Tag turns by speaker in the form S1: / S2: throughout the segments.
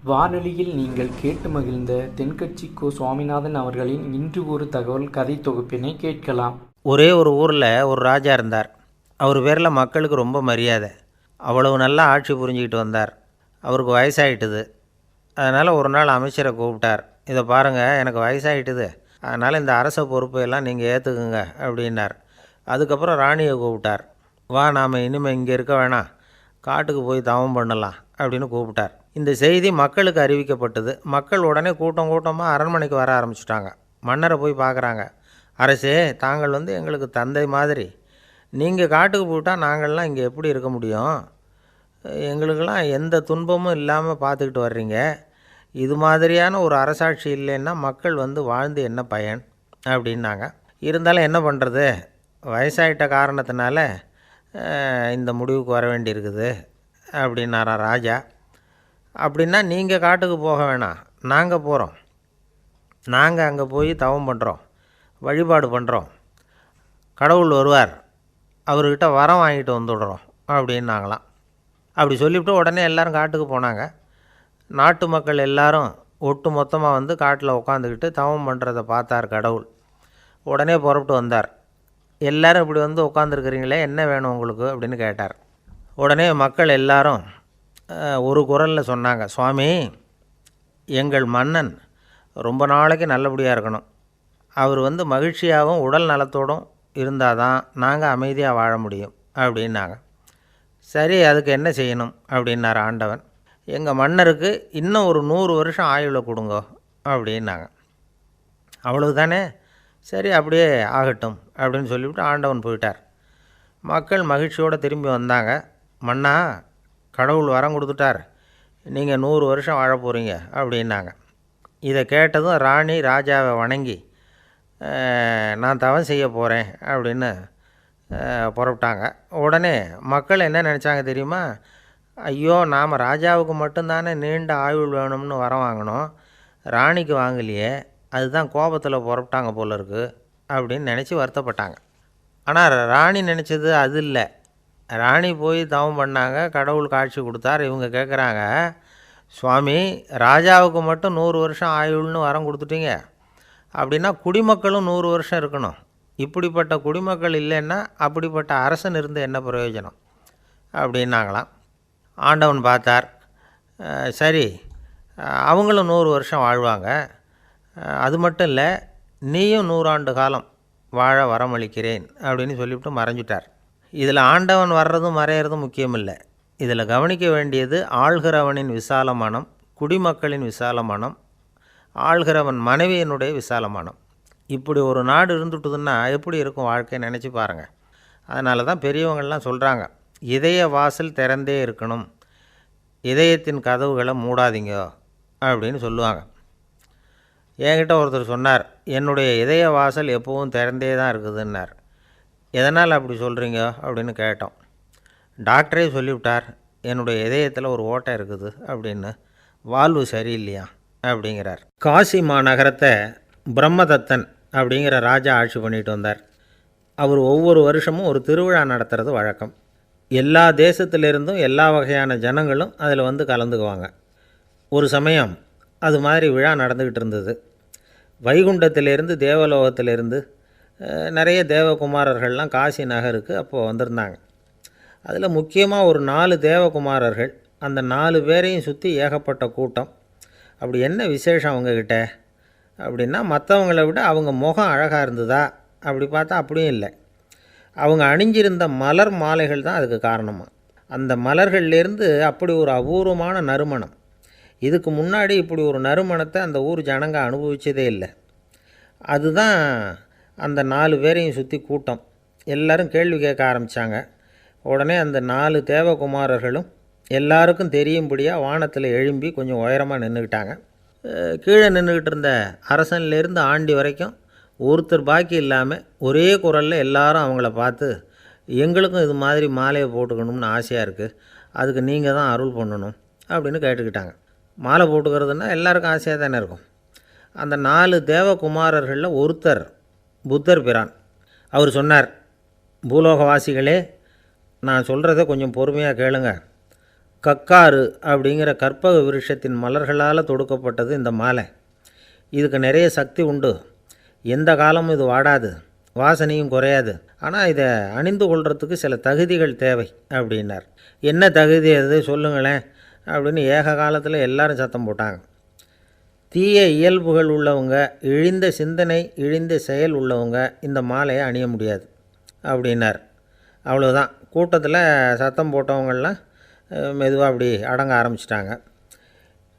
S1: வானொலியில் நீங்கள் கேட்டு மகிழ்ந்த தென்கட்சி கோ. சுவாமிநாதன் அவர்களின் இன்று ஒரு தகவல் கதை தொகுப்பினை கேட்கலாம்.
S2: ஒரே ஒரு ஊரில் ஒரு ராஜா இருந்தார். அவர் பேரில் மக்களுக்கு ரொம்ப மரியாதை. அவ்வளவு நல்லா ஆட்சி புரிஞ்சிக்கிட்டு வந்தார். அவருக்கு வயசாகிட்டுது. அதனால் ஒரு நாள் அமைச்சரை கூப்பிட்டார். இதை பாருங்கள், எனக்கு வயசாகிட்டுது, அதனால் இந்த அரச பொறுப்பையெல்லாம் நீங்கள் ஏற்றுக்குங்க அப்படின்னார். அதுக்கப்புறம் ராணியை கூப்பிட்டார். வா, நாம் இனிமேல் இங்கே இருக்க வேணாம், காட்டுக்கு போய் தவம் பண்ணலாம் அப்படின்னு கூப்பிட்டார். இந்த செய்தி மக்களுக்கு அறிவிக்கப்பட்டது. மக்கள் உடனே கூட்டம் கூட்டமாக அரண்மனைக்கு வர ஆரம்பிச்சிட்டாங்க. மன்னரை போய் பார்க்குறாங்க. அரசே, தாங்கள் எங்களுக்கு தந்தை மாதிரி. நீங்கள் காட்டுக்கு போயிட்டால் நாங்கள்லாம் இங்கே எப்படி இருக்க முடியும்? எங்களுக்கெல்லாம் எந்த துன்பமும் இல்லாமல் பார்த்துக்கிட்டு வர்றீங்க. இது மாதிரியான ஒரு அரசாட்சி இல்லைன்னா மக்கள் வாழ்ந்து என்ன பயன் அப்படின்னாங்க. இருந்தாலும் என்ன பண்ணுறது, வயசாயிட்ட காரணத்தினால இந்த முடிவுக்கு வர வேண்டியிருக்குது அப்படின்னாரா ராஜா. அப்படின்னா நீங்கள் காட்டுக்கு போக வேணாம், நாங்கள் போகிறோம். நாங்கள் அங்கே போய் தவம் பண்ணுறோம், வழிபாடு பண்ணுறோம். கடவுள் வருவார், அவர்கிட்ட வரம் வாங்கிட்டு வந்துடுறோம் அப்படின்னாங்களாம். அப்படி சொல்லிவிட்டு உடனே எல்லோரும் காட்டுக்கு போனாங்க. நாட்டு மக்கள் எல்லாரும் ஒட்டு மொத்தமாக காட்டில் உட்காந்துக்கிட்டு தவம் பண்ணுறதை பார்த்தார் கடவுள். உடனே புறப்பட்டு வந்தார். எல்லோரும் இப்படி உட்காந்துருக்குறீங்களே, என்ன வேணும் உங்களுக்கு அப்படின்னு கேட்டார். உடனே மக்கள் எல்லாரும் ஒரு குரலில் சொன்னாங்க, சுவாமி, எங்கள் மன்னன் ரொம்ப நாளைக்கு நல்லபடியாக இருக்கணும். அவர் மகிழ்ச்சியாகவும் உடல் நலத்தோடும் இருந்தால் தான் நாங்கள் அமைதியாக வாழ முடியும் அப்படின்னாங்க. சரி, அதுக்கு என்ன செய்யணும் அப்படின்னார் ஆண்டவன். எங்கள் மன்னருக்கு இன்னும் ஒரு 100 வருஷம் ஆயுளை கொடுங்க அப்படின்னாங்க. அவ்வளவு தானே, சரி அப்படியே ஆகட்டும் அப்படின்னு சொல்லிவிட்டு ஆண்டவன் போயிட்டார். மக்கள் மகிழ்ச்சியோடு திரும்பி வந்தாங்க. மன்னா, கடவுள் வரம் கொடுத்துட்டார், நீங்கள் 100 வருஷம் வாழ போகிறீங்க அப்படின்னாங்க. இதை கேட்டதும் ராணி ராஜாவை வணங்கி, நான் தவம் செய்ய போகிறேன் அப்படின்னு புறப்பட்டாங்க. உடனே மக்கள் என்ன நினச்சாங்க தெரியுமா? ஐயோ, நாம் ராஜாவுக்கு மட்டும்தானே நீண்ட ஆயுள் வேணும்னு வரம் வாங்கினோம், ராணிக்கு வாங்கலையே, அதுதான் கோபத்தில் புறப்பட்டாங்க போல இருக்குது அப்படின்னு நினச்சி வருத்தப்பட்டாங்க. ஆனால் ராணி நினச்சது அது இல்லை. ராணி போய் தவம் பண்ணாங்க, கடவுள் காட்சி கொடுத்தார். இவங்க கேட்குறாங்க, சுவாமி, ராஜாவுக்கு மட்டும் 100 வருஷம் ஆயுள்னு வரம் கொடுத்துட்டீங்க, அப்படின்னா குடிமக்களும் 100 வருஷம் இருக்கணும். இப்படிப்பட்ட குடிமக்கள் இல்லைன்னா அப்படிப்பட்ட அரசன் இருந்து என்ன பிரயோஜனம் அப்படின்னாங்களாம். ஆண்டவன் பார்த்தார். சரி, அவங்களும் 100 வருஷம் வாழ்வாங்க, அது மட்டும் இல்லை, நீயும் 100 ஆண்டு காலம் வாழ வரமளிக்கிறேன் அப்படின்னு சொல்லிவிட்டு மறைஞ்சிட்டார். இதில் ஆண்டவன் வர்றதும் மறையிறதும் முக்கியமில்லை. இதில் கவனிக்க வேண்டியது ஆள்கிறவனின் விசால மனம், குடிமக்களின் விசால மனம், ஆள்கிறவன் மனைவியினுடைய விசால மனம். இப்படி ஒரு நாடு இருந்துட்டுதுன்னா எப்படி இருக்கும் வாழ்க்கை நினச்சி பாருங்கள். அதனால தான் பெரியவங்கள்லாம் சொல்கிறாங்க, இதய வாசல் திறந்தே இருக்கணும், இதயத்தின் கதவுகளை மூடாதீங்க அப்படின்னு சொல்லுவாங்க. என்கிட்ட ஒருத்தர் சொன்னார், என்னுடைய இதய வாசல் எப்போவும் திறந்தே தான் இருக்குதுன்னார். எதனால் அப்படி சொல்கிறீங்க அப்படின்னு கேட்டோம். டாக்டரே சொல்லிவிட்டார், என்னுடைய இதயத்தில் ஒரு ஓட்டை இருக்குது அப்படின்னு, வால்வு சரியில்லையா அப்படிங்கிறார். காசி மாநகரத்தை பிரம்மதத்தன் அப்படிங்கிற ராஜா ஆட்சி பண்ணிட்டு வந்தார். அவர் ஒவ்வொரு வருஷமும் ஒரு திருவிழா நடத்துறது வழக்கம். எல்லா தேசத்திலிருந்தும் எல்லா வகையான ஜனங்களும் அதில் கலந்துக்குவாங்க. ஒரு சமயம் அது மாதிரி விழா நடந்துக்கிட்டு இருந்தது. வைகுண்டத்திலேருந்து தேவலோகத்திலேருந்து நிறைய தேவகுமாரர்கள்லாம் காசி நகருக்கு அப்போது வந்திருந்தாங்க. அதில் முக்கியமாக ஒரு 4 தேவகுமாரர்கள், அந்த 4 பேரையும் சுற்றி ஏகப்பட்ட கூட்டம். அப்படி என்ன விசேஷம் அவங்கக்கிட்ட அப்படின்னா, மற்றவங்களை விட அவங்க முகம் அழகாக இருந்ததா அப்படி பார்த்தா அப்படியும் இல்லை. அவங்க அணிஞ்சிருந்த மலர் மாலைகள் தான் அதுக்கு காரணமாக. அந்த மலர்கள்லேருந்து அப்படி ஒரு அபூர்வமான நறுமணம். இதுக்கு முன்னாடி இப்படி ஒரு நறுமணத்தை அந்த ஊர் ஜனங்க அனுபவித்ததே இல்லை. அதுதான் அந்த 4 பேரையும் சுற்றி கூட்டம். எல்லோரும் கேள்வி கேட்க ஆரம்பித்தாங்க. உடனே அந்த 4 தேவகுமாரர்களும் எல்லாருக்கும் தெரியும்படியாக வானத்தில் எழும்பி கொஞ்சம் உயரமாக நின்றுக்கிட்டாங்க. கீழே நின்றுக்கிட்டு இருந்த அரசன்லேருந்து ஆண்டி வரைக்கும் ஒருத்தர் பாக்கி இல்லாமல் ஒரே குரலில் எல்லாரும் அவங்கள பார்த்து, எங்களுக்கும் இது மாதிரி மாலையை போட்டுக்கணும்னு ஆசையாக இருக்குது, அதுக்கு நீங்கள் தான் அருள் பண்ணணும் அப்படின்னு கேட்டுக்கிட்டாங்க. மாலை போட்டுக்கிறதுனா எல்லாருக்கும் ஆசையாக தானே இருக்கும். அந்த 4 தேவகுமாரர்களில் ஒருத்தர் புத்தர் பிரான். அவர் சொன்னார், பூலோகவாசிகளே, நான் சொல்கிறத கொஞ்சம் பொறுமையாக கேளுங்க. கக்காரு அப்படிங்கிற கற்பக விருஷத்தின் மலர்களால் தொடுக்கப்பட்டது இந்த மாலை. இதுக்கு நிறைய சக்தி உண்டு. எந்த காலமும் இது வாடாது, வாசனையும் குறையாது. ஆனால் இதை அணிந்து கொள்கிறதுக்கு சில தகுதிகள் தேவை அப்படின்னார். என்ன தகுதி அது சொல்லுங்களேன் அப்படின்னு ஏக காலத்தில் எல்லாரும் சத்தம் போட்டாங்க. தீய இயல்புகள் உள்ளவங்க, இழிந்த சிந்தனை, இழிந்த செயல் உள்ளவங்க இந்த மாலையை அணிய முடியாது அப்படின்னார். அவ்வளோதான். கூட்டத்தில் சத்தம் போட்டவங்கள்லாம் மெதுவாக அப்படி அடங்க ஆரம்பிச்சிட்டாங்க.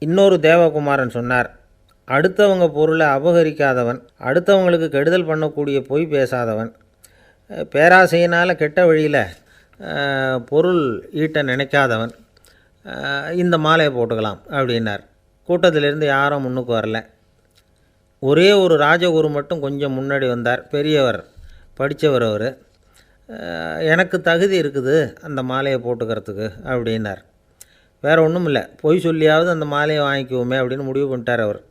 S2: இன்னொரு தேவகுமாரன் சொன்னார், அடுத்தவங்க பொருளை அபகரிக்காதவன், அடுத்தவங்களுக்கு கெடுதல் பண்ணக்கூடிய பொய் பேசாதவன், பேராசையினால் கெட்ட வழியில் பொருள் ஈட்ட நினைக்காதவன் இந்த மாலையை போட்டுக்கலாம் அப்படின்னார். கூட்டத்திலேருந்து யாரும் முன்னுக்கு வரல. ஒரே ஒரு ராஜகுரு மட்டும் கொஞ்சம் முன்னாடி வந்தார். பெரியவர், படித்தவர் அவர். எனக்கு தகுதி இருக்குது அந்த மாலையை போட்டுக்கிறதுக்கு அப்படின்னார். வேறு ஒன்றும் இல்லை, பொய் சொல்லியாவது அந்த மாலையை வாங்கிக்குவோமே அப்படின்னு முடிவு பண்ணிட்டார் அவர்.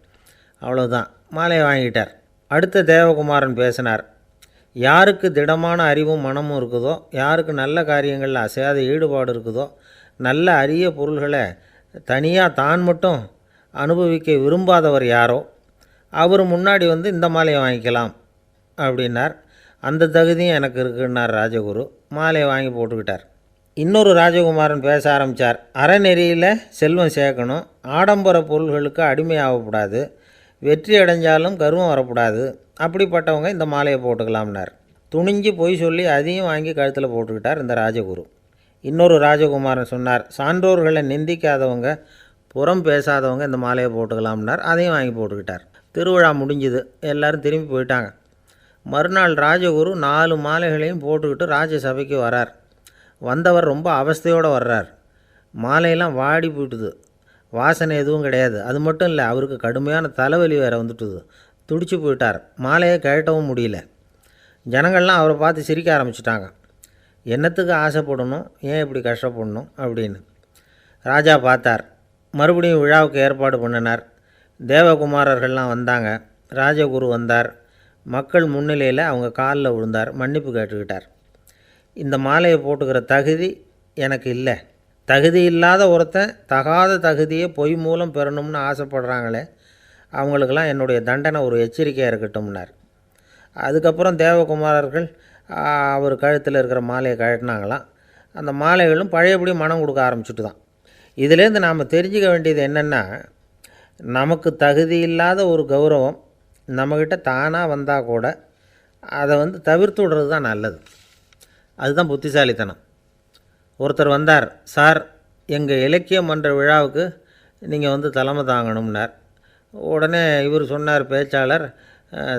S2: அவ்வளோதான், மாலையை வாங்கிட்டார். அடுத்த தேவகுமாரன் பேசினார். யாருக்கு திடமான அறிவும் மனமும் இருக்குதோ, யாருக்கு நல்ல காரியங்களில் அசையாத ஈடுபாடு இருக்குதோ, நல்ல அரிய பொருள்களை தனியாக தான் மட்டும் அனுபவிக்க விரும்பாதவர் யாரோ அவர் முன்னாடி வந்து இந்த மாலையை வாங்கிக்கலாம் அப்படின்னார். அந்த தகுதியும் எனக்கு இருக்குன்னார் ராஜகுரு. மாலையை வாங்கி போட்டுக்கிட்டார். இன்னொரு ராஜகுமாரன் பேச ஆரம்பித்தார். அறநெறியில் செல்வம் சேர்க்கணும், ஆடம்பர பொருள்களுக்கு அடிமையாகக்கூடாது, வெற்றி அடைஞ்சாலும் கர்வம் வரக்கூடாது, அப்படிப்பட்டவங்க இந்த மாலையை போட்டுக்கலாம்னார். துணிஞ்சு பொய் சொல்லி அதையும் வாங்கி கழுத்தில் போட்டுக்கிட்டார் இந்த ராஜகுரு. இன்னொரு ராஜகுமாரன் சொன்னார், சான்றோர்களை நிந்திக்காதவங்க, புறம் பேசாதவங்க இந்த மாலையை போட்டுக்கலாம்னார். அதையும் வாங்கி போட்டுக்கிட்டார். திருவிழா முடிஞ்சுது, எல்லோரும் திரும்பி போயிட்டாங்க. மறுநாள் ராஜகுரு 4 மாலைகளையும் போட்டுக்கிட்டு ராஜசபைக்கு வரார். வந்தவர் ரொம்ப அவஸ்தையோடு வர்றார். மாலையெல்லாம் வாடி போயிட்டுது, வாசனை எதுவும் கிடையாது. அது மட்டும் இல்லை, அவருக்கு கடுமையான தலைவலி வேறு வந்துட்டுது. துடிச்சு போயிட்டார். மாலையை கழட்டவும் முடியல. ஜனங்கள்லாம் அவரை பார்த்து சிரிக்க ஆரம்பிச்சிட்டாங்க. என்னத்துக்கு ஆசைப்படணும், ஏன் இப்படி கஷ்டப்படணும் அப்படின்னு. ராஜா பார்த்தார். மறுபடியும் விழாவுக்கு ஏற்பாடு பண்ணினார். தேவகுமாரர்கள்லாம் வந்தாங்க. ராஜகுரு வந்தார். மக்கள் முன்னிலையில் அவங்க காலில் விழுந்தார், மன்னிப்பு கேட்டுக்கிட்டார். இந்த மாலையை போட்டுக்கிற தகுதி எனக்கு இல்லை. தகுதி இல்லாத ஒருத்தன் தகாத தகுதியை பொய் மூலம் பெறணும்னு ஆசைப்படுறாங்களே, அவங்களுக்கெல்லாம் என்னுடைய தண்டனை ஒரு எச்சரிக்கையாக இருக்கட்டும்னார். அதுக்கப்புறம் தேவகுமாரர்கள் அவர் கழுத்தில் இருக்கிற மாலையை கழட்டினாங்களாம். அந்த மாலைகளும் பழையபடி மனம் கொடுக்க ஆரம்பிச்சுட்டு தான். இதிலேருந்து நாம் தெரிஞ்சுக்க வேண்டியது என்னென்னா, நமக்கு தகுதி இல்லாத ஒரு கௌரவம் நம்மக்கிட்ட தானாக வந்தால் கூட அதை தவிர்த்து விடுறது தான் நல்லது. அதுதான் புத்திசாலித்தனம். ஒருத்தர் வந்தார், சார் எங்கள் இலக்கிய மன்ற விழாவுக்கு நீங்கள் தலைமை தாங்கணும்னார். உடனே இவர் சொன்னார், பேச்சாளர்,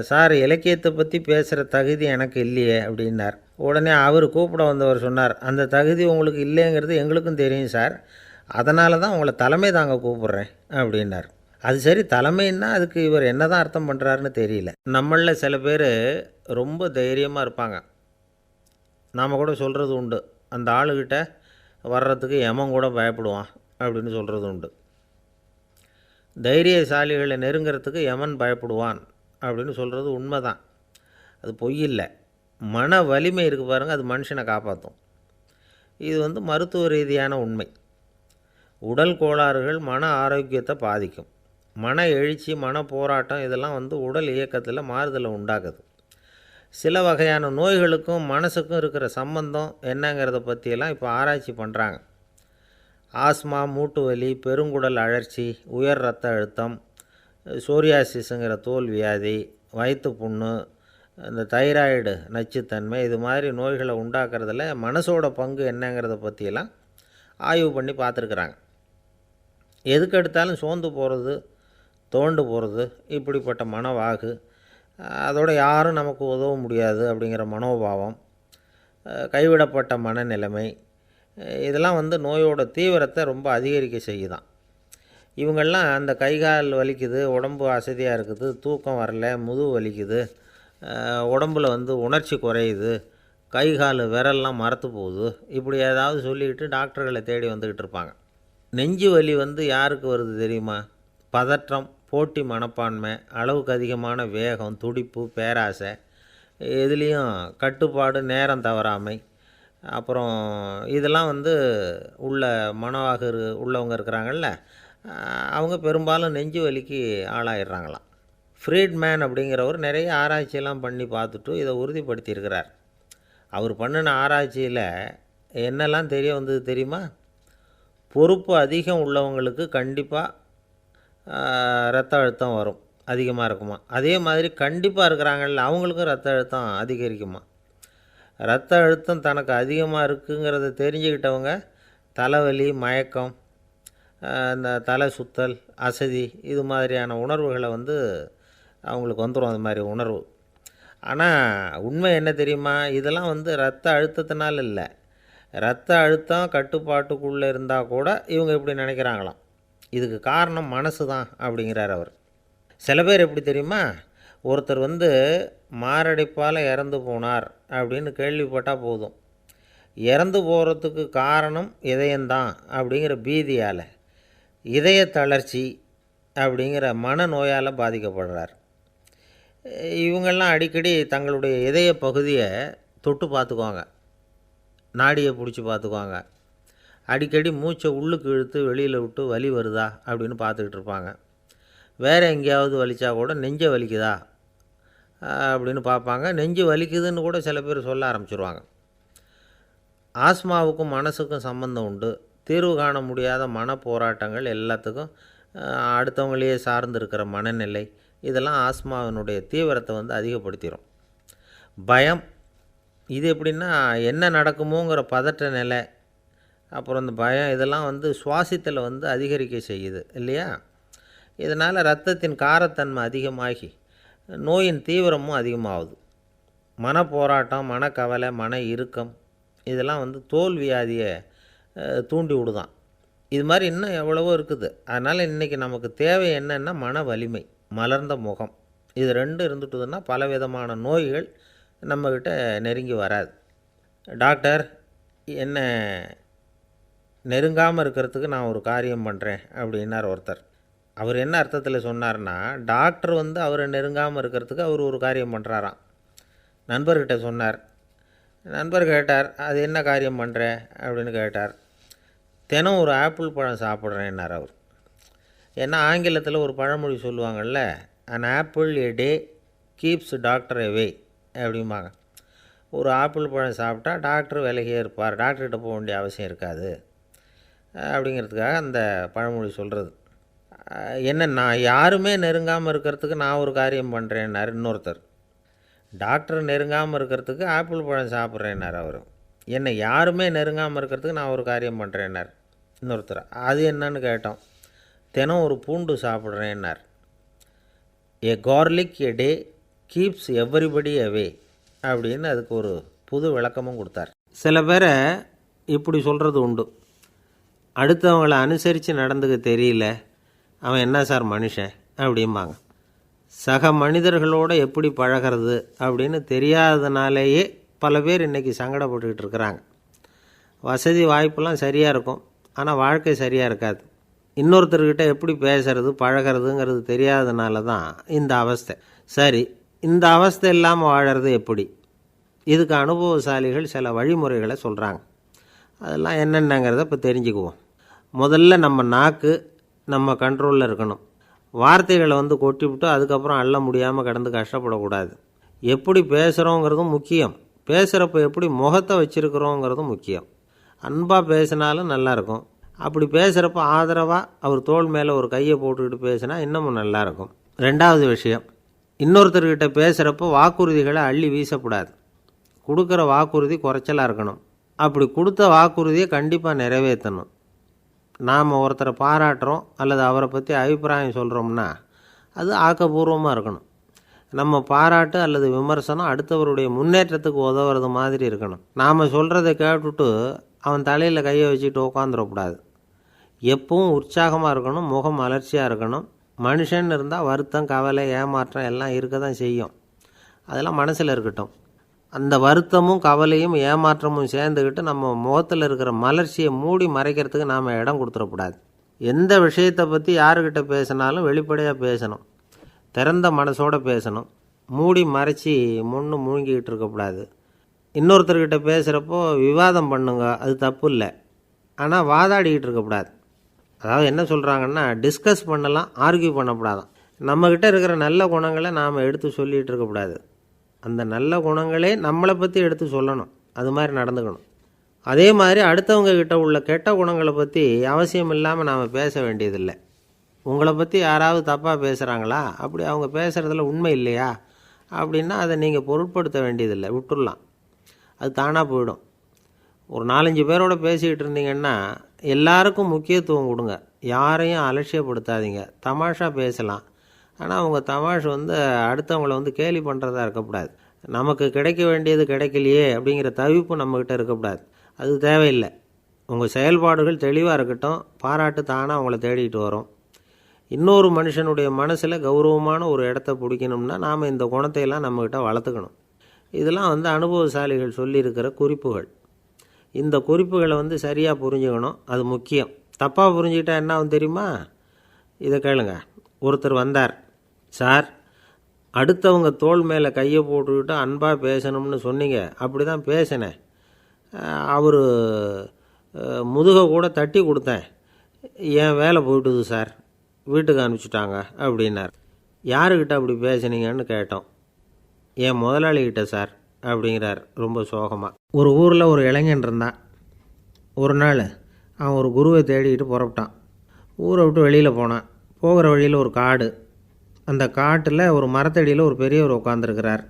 S2: சார் இலக்கியத்தை பற்றி பேசுகிற தகுதி எனக்கு இல்லையே அப்படின்னார். உடனே அவர் கூப்பிட வந்தவர் சொன்னார், அந்த தகுதி உங்களுக்கு இல்லைங்கிறது எங்களுக்கும் தெரியும் சார், அதனால தான் உங்களை தலைமை தாங்க கூப்பிட்றேன் அப்படின்னார். அது சரி, தலைமைன்னா அதுக்கு இவர் என்ன தான் அர்த்தம் பண்ணுறாருன்னு தெரியல. நம்மளில் சில பேர் ரொம்ப தைரியமாக இருப்பாங்க. நாம் கூட சொல்கிறது உண்டு, அந்த ஆளுகிட்ட வர்றதுக்கு எமன் கூட பயப்படுவான் அப்படின்னு சொல்கிறது உண்டு. தைரியசாலிகளை நெருங்கிறதுக்கு எமன் பயப்படுவான் அப்படின்னு சொல்கிறது உண்மை தான். அது பொய் இல்லை. மன வலிமை இருக்குது பாருங்கள், அது மனுஷனை காப்பாற்றும். இது மருத்துவ ரீதியான உண்மை. உடல் கோளாறுகள் மன ஆரோக்கியத்தை பாதிக்கும். மன எழுச்சி, மன போராட்டம் இதெல்லாம் உடல் இயக்கத்தில் மாறுதலை உண்டாக்குது. சில வகையான நோய்களுக்கும் மனசுக்கும் இருக்கிற சம்பந்தம் என்னங்கிறத பற்றியெல்லாம் இப்போ ஆராய்ச்சி பண்ணுறாங்க. ஆஸ்மா, மூட்டு வலி, பெருங்குடல் அழற்சி, உயர் இரத்த அழுத்தம், சோரியாசிஸுங்கிற தோல் வியாதி, வயிற்று புண்ணு, இந்த தைராய்டு நச்சுத்தன்மை, இது மாதிரி நோய்களை உண்டாக்குறதுல மனசோட பங்கு என்னங்கிறத பற்றியெல்லாம் ஆய்வு பண்ணி பார்த்துருக்குறாங்க. எதுக்கு எடுத்தாலும் சோர்ந்து போகிறது, தோண்டு போகிறது, இப்படிப்பட்ட மனவாகு, அதோட யாரும் நமக்கு உதவ முடியாது அப்படிங்கிற மனோபாவம், கைவிடப்பட்ட மனநிலைமை, இதெல்லாம் நோயோட தீவிரத்தை ரொம்ப அதிகரிக்க செய்யுதான். இவங்கெல்லாம் அந்த கைகால் வலிக்குது, உடம்பு அசதியாக இருக்குது, தூக்கம் வரல, முதுகு வலிக்குது, உடம்பில் உணர்ச்சி குறையுது, கை கால் விரல்லாம் மரத்து போகுது, இப்படி ஏதாவது சொல்லிக்கிட்டு டாக்டர்களை தேடி வந்துக்கிட்டு இருப்பாங்க. நெஞ்சு வலி யாருக்கு வருது தெரியுமா? பதற்றம், போட்டி மனப்பான்மை, அளவுக்கு அதிகமான வேகம், துடிப்பு, பேராசை, எதுலேயும் கட்டுப்பாடு, நேரம் தவறாமை, அப்புறம் இதெல்லாம் வந்து உள்ள மனவாகர் உள்ளவங்க இருக்கிறாங்கல்ல, அவங்க பெரும்பாலும் நெஞ்சு வலிக்கு ஆளாயிடுறாங்களாம். ஃப்ரீட்மேன் அப்படிங்கிறவர் நிறைய ஆராய்ச்சியெல்லாம் பண்ணி பார்த்துட்டு இதை உறுதிப்படுத்தியிருக்கிறார். அவர் பண்ணின ஆராய்ச்சியில் என்னெல்லாம் தெரிய வந்தது தெரியுமா? பொறுப்பு அதிகம் உள்ளவங்களுக்கு கண்டிப்பாக ரத்த அழுத்தம் வரும், அதிகமாக இருக்குமா. அதே மாதிரி கண்டிப்பாக இருக்கிறாங்கல்ல, அவங்களுக்கும் ரத்த அழுத்தம் அதிகரிக்குமா. ரத்த அழுத்தம் தனக்கு அதிகமாக இருக்குங்கிறத தெரிஞ்சுக்கிட்டவங்க தலைவலி, மயக்கம், இந்த தலை சுத்தல், அசதி இது மாதிரியான உணர்வுகளை வந்து அவங்களுக்கு வந்துடும், அது மாதிரி உணர்வு. ஆனால் உண்மை என்ன தெரியுமா? இதெல்லாம் வந்து ரத்த அழுத்தத்தினால இல்லை, ரத்த அழுத்தம் கட்டுப்பாட்டுக்குள்ளே இருந்தால் கூட இவங்க இப்படி நினைக்கிறாங்களாம். இதுக்கு காரணம் மனசு தான் அப்படிங்கிறார் அவர். சில பேர் எப்படி தெரியுமா? ஒருத்தர் வந்து மாரடைப்பால் இறந்து போனார் அப்படின்னு கேள்விப்பட்டால் போதும், இறந்து போகிறதுக்கு காரணம் இதயம்தான் அப்படிங்கிற பீதியால், இதய தளர்ச்சி அப்படிங்கிற மனநோயால் பாதிக்கப்படுறார். இவங்கெல்லாம் அடிக்கடி தங்களுடைய இதய பகுதியை தொட்டு பார்த்துக்குவாங்க, நாடியை பிடிச்சி பார்த்துக்குவாங்க. அடிக்கடி மூச்சை உள்ளுக்கு இழுத்து வெளியில் விட்டு வலி வருதா அப்படின்னு பார்த்துக்கிட்டு இருப்பாங்க. வேறு எங்கேயாவது வலிச்சா கூட நெஞ்சை வலிக்குதா அப்படின்னு பார்ப்பாங்க. நெஞ்சு வலிக்குதுன்னு கூட சில பேர் சொல்ல ஆரம்பிச்சிருவாங்க. ஆஸ்மாவுக்கும் மனசுக்கும் சம்பந்தம் உண்டு. தீர்வு காண முடியாத மன போராட்டங்கள் எல்லாத்துக்கும் அடுத்தவங்களையே சார்ந்து இருக்கிற மனநிலை, இதெல்லாம் ஆஸ்மாவினுடைய தீவிரத்தை வந்து அதிகப்படுத்திடும். பயம், இது எப்படின்னா என்ன நடக்குமோங்கிற பதட்ட நிலை, அப்புறம் இந்த பயம், இதெல்லாம் வந்து சுவாசித்தலை வந்து அதிகரிக்க செய்யுது இல்லையா. இதனால் இரத்தத்தின் காரத்தன்மை அதிகமாகி நோயின் தீவிரமும் அதிகமாகுது. மன போராட்டம், மனக்கவலை, மன இறுக்கம், இதெல்லாம் வந்து தோல் வியாதியை தூண்டி விடுதான். இது மாதிரி இன்னும் எவ்வளவோ இருக்குது. அதனால் இன்றைக்கி நமக்கு தேவை என்னென்னா மன வலிமை, மலர்ந்த முகம். இது ரெண்டு இருந்துட்டுதுன்னா பலவிதமான நோய்கள் நம்மக்கிட்ட நெருங்கி வராது. டாக்டர், என்ன நெருங்காமல் இருக்கிறதுக்கு நான் ஒரு காரியம் பண்ணுறேன் அப்படின்னார் ஒருத்தர். அவர் என்ன அர்த்தத்தில் சொன்னார்னா, டாக்டர் வந்து அவரை நெருங்காமல் இருக்கிறதுக்கு அவர் ஒரு காரியம் பண்ணுறாராம். நண்பர்கிட்ட சொன்னார். நண்பர் கேட்டார், அது என்ன காரியம் பண்ணுற அப்படின்னு கேட்டார். தினம் ஒரு ஆப்பிள் பழம் சாப்பிட்றேன்னார் அவர். ஏன்னா ஆங்கிலத்தில் ஒரு பழமொழி சொல்லுவாங்கள்ல, an apple a day keeps doctor away அப்படிம்பாங்க. ஒரு ஆப்பிள் பழம் சாப்பிட்டா டாக்டர் விலகியே இருப்பார், டாக்டர்கிட்ட போக வேண்டிய அவசியம் இருக்காது அப்படிங்கிறதுக்காக அந்த பழமொழி சொல்கிறது. என்னன்னா, யாருமே நெருங்காமல் இருக்கிறதுக்கு நான் ஒரு காரியம் பண்ணுறேன்னார் இன்னொருத்தர். டாக்டர் நெருங்காமல் இருக்கிறதுக்கு ஆப்பிள் பழம் சாப்பிட்றேன்னார் அவர். என்னை யாருமே நெருங்காமல் இருக்கிறதுக்கு நான் ஒரு காரியம் பண்ணுறேன்னார் இன்னொருத்தர். அது என்னன்னு கேட்டோம். தினம் ஒரு பூண்டு சாப்பிட்றேன்னார். ஏ கார்லிக் எ டே கீப்ஸ் எவ்ரிபடி அவே அப்படின்னு அதுக்கு ஒரு புது விளக்கமும் கொடுத்தார். சில பேரை இப்படி சொல்கிறது உண்டு, அடுத்தவங்களை அனுசரித்து நடந்துக்க தெரியல, அவன் என்ன சார் மனுஷன் அப்படிம்பாங்க. சக மனிதர்களோடு எப்படி பழகிறது அப்படின்னு தெரியாததுனாலேயே பல பேர் இன்றைக்கி சங்கடப்பட்டுக்கிட்டு இருக்கிறாங்க. வசதி வாய்ப்பெல்லாம் சரியாக இருக்கும், ஆனால் வாழ்க்கை சரியாக இருக்காது. இன்னொருத்தர்கிட்ட எப்படி பேசுறது பழகிறதுங்கிறது தெரியாததுனால தான் இந்த அவஸ்தை. சரி, இந்த அவஸ்தை இல்லாமல் வாழறது எப்படி? இதுக்கு அனுபவசாலிகள் சில வழிமுறைகளை சொல்கிறாங்க. அதெல்லாம் என்னென்னங்கிறத இப்போ தெரிஞ்சுக்குவோம். முதல்ல நம்ம நாக்கு நம்ம கண்ட்ரோலில் இருக்கணும். வார்த்தைகளை வந்து கொட்டிவிட்டு அதுக்கப்புறம் அள்ள முடியாமல் கடந்து கஷ்டப்படக்கூடாது. எப்படி பேசுகிறோங்கிறதும் முக்கியம், பேசுகிறப்ப எப்படி முகத்தை வச்சுருக்கிறோங்கிறதும் முக்கியம். அன்பாக பேசினாலும் நல்லாயிருக்கும். அப்படி பேசுகிறப்ப ஆதரவாக அவர் தோள் மேலே ஒரு கையை போட்டுக்கிட்டு பேசினா இன்னமும் நல்லாயிருக்கும். ரெண்டாவது விஷயம், இன்னொருத்தர்கிட்ட பேசுகிறப்போ வாக்குறுதிகளை அள்ளி வீசக்கூடாது. கொடுக்குற வாக்குறுதி குறைச்சலாக இருக்கணும். அப்படி கொடுத்த வாக்குறுதியை கண்டிப்பாக நிறைவேற்றணும். நாம் ஒருத்தரை பாராட்டுறோம் அல்லது அவரை பற்றி அபிப்பிராயம் சொல்கிறோம்னா அது ஆக்கப்பூர்வமாக இருக்கணும். நம்ம பாராட்டு அல்லது விமர்சனம் அடுத்தவருடைய முன்னேற்றத்துக்கு உதவுறது மாதிரி இருக்கணும். நாம் சொல்கிறத கேட்டுட்டு அவன் தலையில் கையை வச்சுட்டு உட்காந்துடக்கூடாது. எப்பவும் உற்சாகமாக இருக்கணும், முகம் மலர்ச்சியாக இருக்கணும். மனுஷன் இருந்தால் வருத்தம், கவலை, ஏமாற்றம் எல்லாம் இருக்க தான் செய்யும். அதெல்லாம் மனசில் இருக்கட்டும். அந்த வருத்தமும் கவலையும் ஏமாற்றமும் சேர்ந்துக்கிட்டு நம்ம முகத்தில் இருக்கிற மலர்ச்சியை மூடி மறைக்கிறதுக்கு நாம் இடம் கொடுத்துடக்கூடாது. எந்த விஷயத்தை பற்றி யாருக்கிட்ட பேசினாலும் வெளிப்படையாக பேசணும், திறந்த மனசோடு பேசணும். மூடி மறைச்சி முன்னு முழுங்கிக்கிட்டு இருக்கக்கூடாது. இன்னொருத்தர்கிட்ட பேசுகிறப்போ விவாதம் பண்ணுங்க, அது தப்பு இல்லை. ஆனால் வாதாடிக்கிட்டு இருக்கக்கூடாது. அதாவது என்ன சொல்கிறாங்கன்னா, டிஸ்கஸ் பண்ணலாம், ஆர்கியூ பண்ணக்கூடாதான். நம்மக்கிட்ட இருக்கிற நல்ல குணங்களை நாம் எடுத்து சொல்லிகிட்டு இருக்கக்கூடாது. அந்த நல்ல குணங்களே நம்மளை பற்றி எடுத்து சொல்லணும். அது மாதிரி நடந்துக்கணும். அதே மாதிரி அடுத்தவங்க கிட்ட உள்ள கெட்ட குணங்களை பற்றி அவசியம் இல்லாமல் நாம் பேச வேண்டியதில்லை. உங்களை பற்றி யாராவது தப்பாக பேசுகிறாங்களா, அப்படி அவங்க பேசுகிறதுல உண்மை இல்லையா அப்படின்னா அதை நீங்கள் பொருட்படுத்த வேண்டியதில்லை, விட்டுடலாம். அது தானாக போயிடும். ஒரு 4-5 பேரோட பேசிக்கிட்டு இருந்தீங்கன்னா எல்லாருக்கும் முக்கியத்துவம் கொடுங்க, யாரையும் அலட்சியப்படுத்தாதீங்க. தமாஷா பேசலாம், ஆனால் அவங்க தமாஷ் அடுத்தவங்களை கேலி பண்ணுறதா இருக்கக்கூடாது. நமக்கு கிடைக்க வேண்டியது கிடைக்கலையே அப்படிங்கிற தவிப்பு நம்மக்கிட்ட இருக்கக்கூடாது. அது தேவையில்லை. உங்கள் செயல்பாடுகள் தெளிவாக இருக்கட்டும், பாராட்டு தானாக அவங்கள தேடிட்டு வரும். இன்னொரு மனுஷனுடைய மனசில் கௌரவமான ஒரு இடத்த பிடிக்கணும்னா நாம் இந்த குணத்தையெல்லாம் நம்மக்கிட்ட வளர்த்துக்கணும். இதெல்லாம் அனுபவசாலிகள் சொல்லியிருக்கிற குறிப்புகள். இந்த குறிப்புகளை சரியாக புரிஞ்சுக்கணும், அது முக்கியம். தப்பாக புரிஞ்சுக்கிட்டா என்ன ஆகும் தெரியுமா? இதை கேளுங்க. ஒருத்தர் வந்தார், சார் அடுத்தவங்க தோள் மேலே கையை போட்டுக்கிட்டு அன்பாக பேசணும்னு சொன்னீங்க, அப்படி தான் பேசினேன். அவர் முதுகை கூட தட்டி கொடுத்தேன், என் வேலை போயிட்டுது சார், வீட்டுக்கு அனுப்பிச்சிட்டாங்க அப்படின்னார். யாருக்கிட்ட அப்படி பேசுனீங்கன்னு கேட்டோம். என் முதலாளிகிட்ட சார் அப்படிங்கிறார் ரொம்ப சோகமாக. ஒரு ஊரில் ஒரு இளைஞன் இருந்தான். ஒரு நாள் அவன் ஒரு குருவை தேடிக்கிட்டு புறப்பட்டான். ஊரை விட்டு வெளியில் போனான். போகிற வழியில் ஒரு காடு. அந்த காட்டில் ஒரு மரத்தடியில் ஒரு பெரியவர் உட்காந்துருக்கிறார்.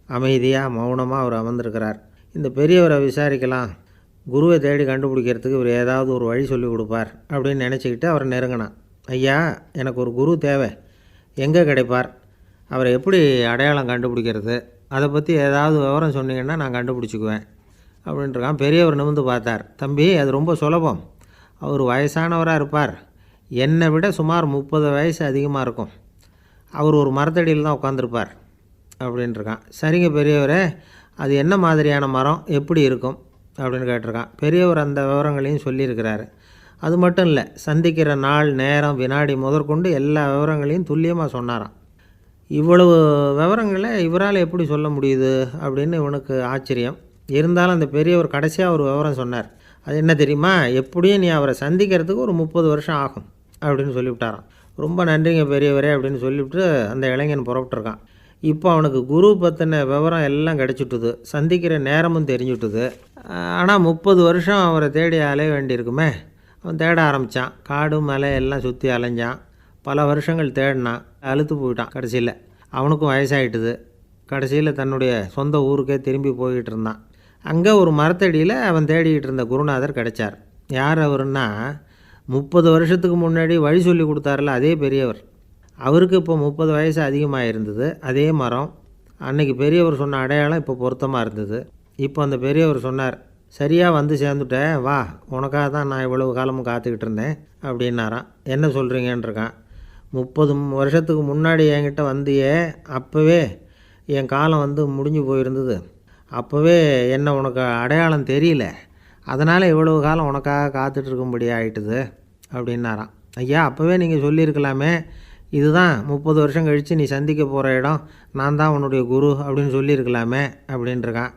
S2: அமைதியாக மௌனமாக அவர் அமர்ந்திருக்கிறார். இந்த பெரியவரை விசாரிக்கலாம், குருவை தேடி கண்டுபிடிக்கிறதுக்கு இவர் ஏதாவது ஒரு வழி சொல்லி கொடுப்பார் அப்படின்னு நினச்சிக்கிட்டு அவரை நெருங்கினான். ஐயா, எனக்கு ஒரு குரு தேவை, எங்கே கிடைப்பார், அவரை எப்படி அடையாளம் கண்டுபிடிக்கிறது, அதை பற்றி ஏதாவது விவரம் சொன்னீங்கன்னா நான் கண்டுபிடிச்சிக்குவேன் அப்படின்ட்டுருக்கான். பெரியவர் நிமிர்ந்து பார்த்தார். தம்பி, அது ரொம்ப சுலபம். அவர் வயசானவராக இருப்பார், என்னை விட சுமார் 30 வயசு அதிகமாக இருக்கும். அவர் ஒரு மரத்தடியில் தான் உட்காந்துருப்பார் அப்படின்ட்டுருக்கான். சரிங்க பெரியவரே, அது என்ன மாதிரியான மரம், எப்படி இருக்கும் அப்படின்னு கேட்டிருக்கான். பெரியவர் அந்த விவரங்களையும் சொல்லியிருக்கிறாரு. அது மட்டும் இல்லை, சந்திக்கிற நாள், நேரம், வினாடி முதற்கொண்டு எல்லா விவரங்களையும் துல்லியமாக சொன்னாராம். இவ்வளவு விவரங்களை இவரால் எப்படி சொல்ல முடியுது அப்படின்னு இவனுக்கு ஆச்சரியம். இருந்தாலும் அந்த பெரியவர் கடைசியாக ஒரு விவரம் சொன்னார். அது என்ன தெரியுமா? எப்படியும் நீ அவரை சந்திக்கிறதுக்கு ஒரு 30 வருஷம் ஆகும் அப்படின்னு சொல்லிவிட்டாராம். ரொம்ப நன்றிங்க பெரியவரே அப்படின்னு சொல்லிவிட்டு அந்த இளைஞன் புறப்பட்டுருக்கான். இப்போ அவனுக்கு குரு பற்றின விவரம் எல்லாம் கிடச்சிட்டுது, சந்திக்கிற நேரமும் தெரிஞ்சுட்டுது. ஆனால் 30 வருஷம் அவரை தேடி அலைய வேண்டியிருக்குமே. அவன் தேட ஆரம்பித்தான். காடு மலை எல்லாம் சுற்றி அலைஞ்சான். பல வருஷங்கள் தேடினான், அழுத்து போயிட்டான். கடைசியில் அவனுக்கும் வயசாகிட்டுது. கடைசியில் தன்னுடைய சொந்த ஊருக்கே திரும்பி போய்கிட்டு இருந்தான். அங்கே ஒரு மரத்தடியில் அவன் தேடிக்கிட்டு இருந்த குருநாதர் கிடைச்சார். யார் அவருன்னா, 30 வருஷத்துக்கு முன்னாடி வழி சொல்லி கொடுத்தாரில்ல அதே பெரியவர். அவருக்கு இப்போ 30 வயசு அதிகமாக இருந்தது. அதே மரம். அன்னைக்கு பெரியவர் சொன்ன அடையாளம் இப்போ பொருத்தமாக இருந்தது. இப்போ அந்த பெரியவர் சொன்னார், சரியாக வந்து சேர்ந்துட்டேன், வா, உனக்காக தான் நான் இவ்வளவு காலமும் காத்துக்கிட்டு இருந்தேன் அப்படின்னாராம். என்ன சொல்கிறீங்கன்றிருக்கான். 30 வருஷத்துக்கு முன்னாடி என்கிட்ட வந்தியே, அப்போவே என் காலம் முடிஞ்சு போயிருந்தது. அப்போவே என்ன உனக்கு அடையாளம் தெரியல, அதனால் இவ்வளவு காலம் உனக்காக காத்துட்ருக்கும்படி ஆகிட்டுது அப்படின்னாராம். ஐயா, அப்போவே நீங்கள் சொல்லியிருக்கலாமே, இதுதான் 30 வருஷம் கழித்து நீ சந்திக்க போகிற இடம், நான் தான் உன்னுடைய குரு அப்படின்னு சொல்லியிருக்கலாமே அப்படின்ட்டுருக்கான்.